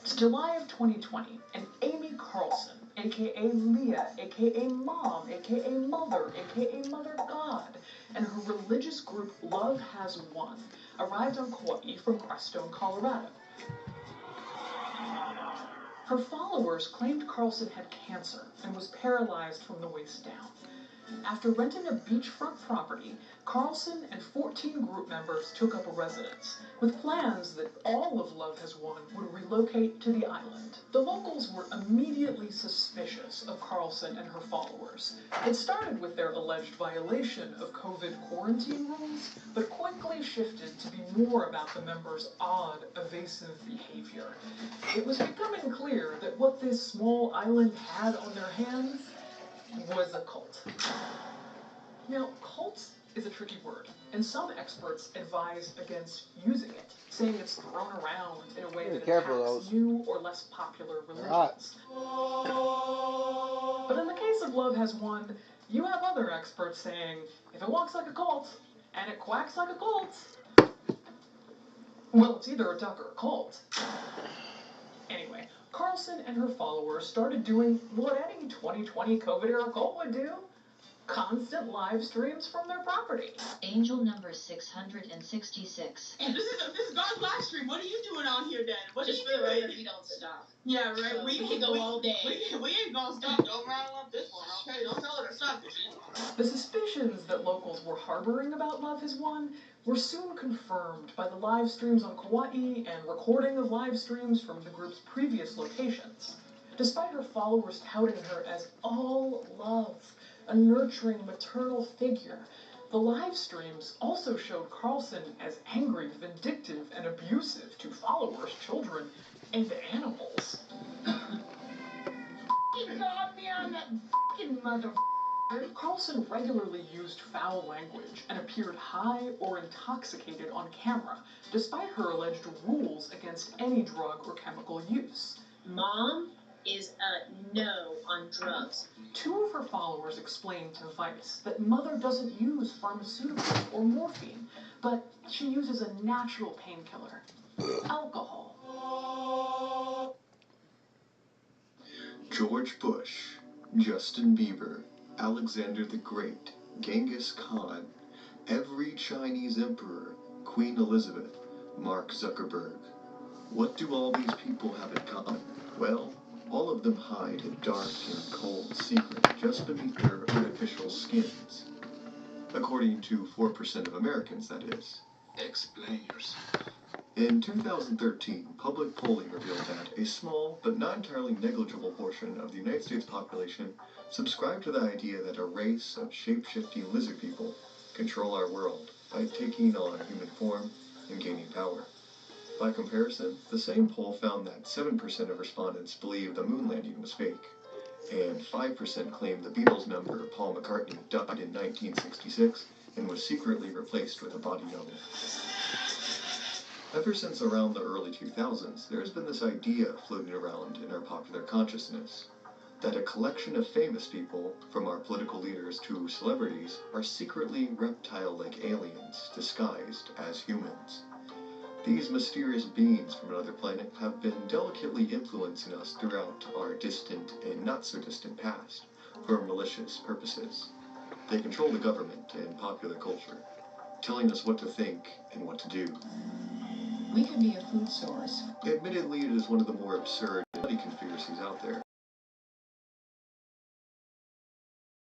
It's July of 2020, and Amy Carlson, aka Leah, aka Mom, aka Mother, aka Mother God, and her religious group Love Has Won arrived on Kauai from Crestone, Colorado. Her followers claimed Carlson had cancer and was paralyzed from the waist down. After renting a beachfront property, Carlson and 14 group members took up a residence, with plans that all of Love Has Won would relocate to the island. The locals were immediately suspicious of Carlson and her followers. It started with their alleged violation of COVID quarantine rules, but quickly shifted to be more about the members' odd, evasive behavior. It was becoming clear that what this small island had on their hands was a cult. Now, cult is a tricky word, and some experts advise against using it, saying it's thrown around in a way that attacks new or less popular religions. But in the case of Love Has Won, you have other experts saying, if it walks like a cult, and it quacks like a cult, well, it's either a duck or a cult. Anyway, Carlson and her followers started doing what any 2020 COVID-era cult would do. Constant live streams from their property. Angel number 666. This is God's live stream. What are you doing on here then? What Just for the record, we don't stop. Yeah, right. So we can go all day. We ain't gonna stop. Don't rattle up this one, okay? Don't tell her to stop this shit. The suspicions that locals were harboring about Love Has Won were soon confirmed by the live streams on Kauai and recording of live streams from the group's previous locations. Despite her followers touting her as all love, a nurturing maternal figure, the live streams also showed Carlson as angry, vindictive, and abusive to followers, children, and animals. He got me on that fucking mother. Carlson regularly used foul language and appeared high or intoxicated on camera, despite her alleged rules against any drug or chemical use. Mom is a no on drugs. Two of her followers explained to Vice that Mother doesn't use pharmaceuticals or morphine, but she uses a natural painkiller, alcohol. George Bush, Justin Bieber, Alexander the Great, Genghis Khan, every Chinese emperor, Queen Elizabeth, Mark Zuckerberg. What do all these people have in common? Well, all of them hide a dark and cold secret just beneath their artificial skins. According to 4% of Americans, that is. Explain yourself. In 2013, public polling revealed that a small, but not entirely negligible portion of the United States population subscribed to the idea that a race of shape-shifting lizard people control our world by taking on human form and gaining power. By comparison, the same poll found that 7% of respondents believed the moon landing was fake, and 5% claimed the Beatles member Paul McCartney died in 1966 and was secretly replaced with a body double. Ever since around the early 2000s, there has been this idea floating around in our popular consciousness that a collection of famous people, from our political leaders to celebrities, are secretly reptile-like aliens disguised as humans. These mysterious beings from another planet have been delicately influencing us throughout our distant and not-so-distant past for malicious purposes. They control the government and popular culture, telling us what to think and what to do. We could be a food source. Admittedly, it is one of the more absurd conspiracies out there.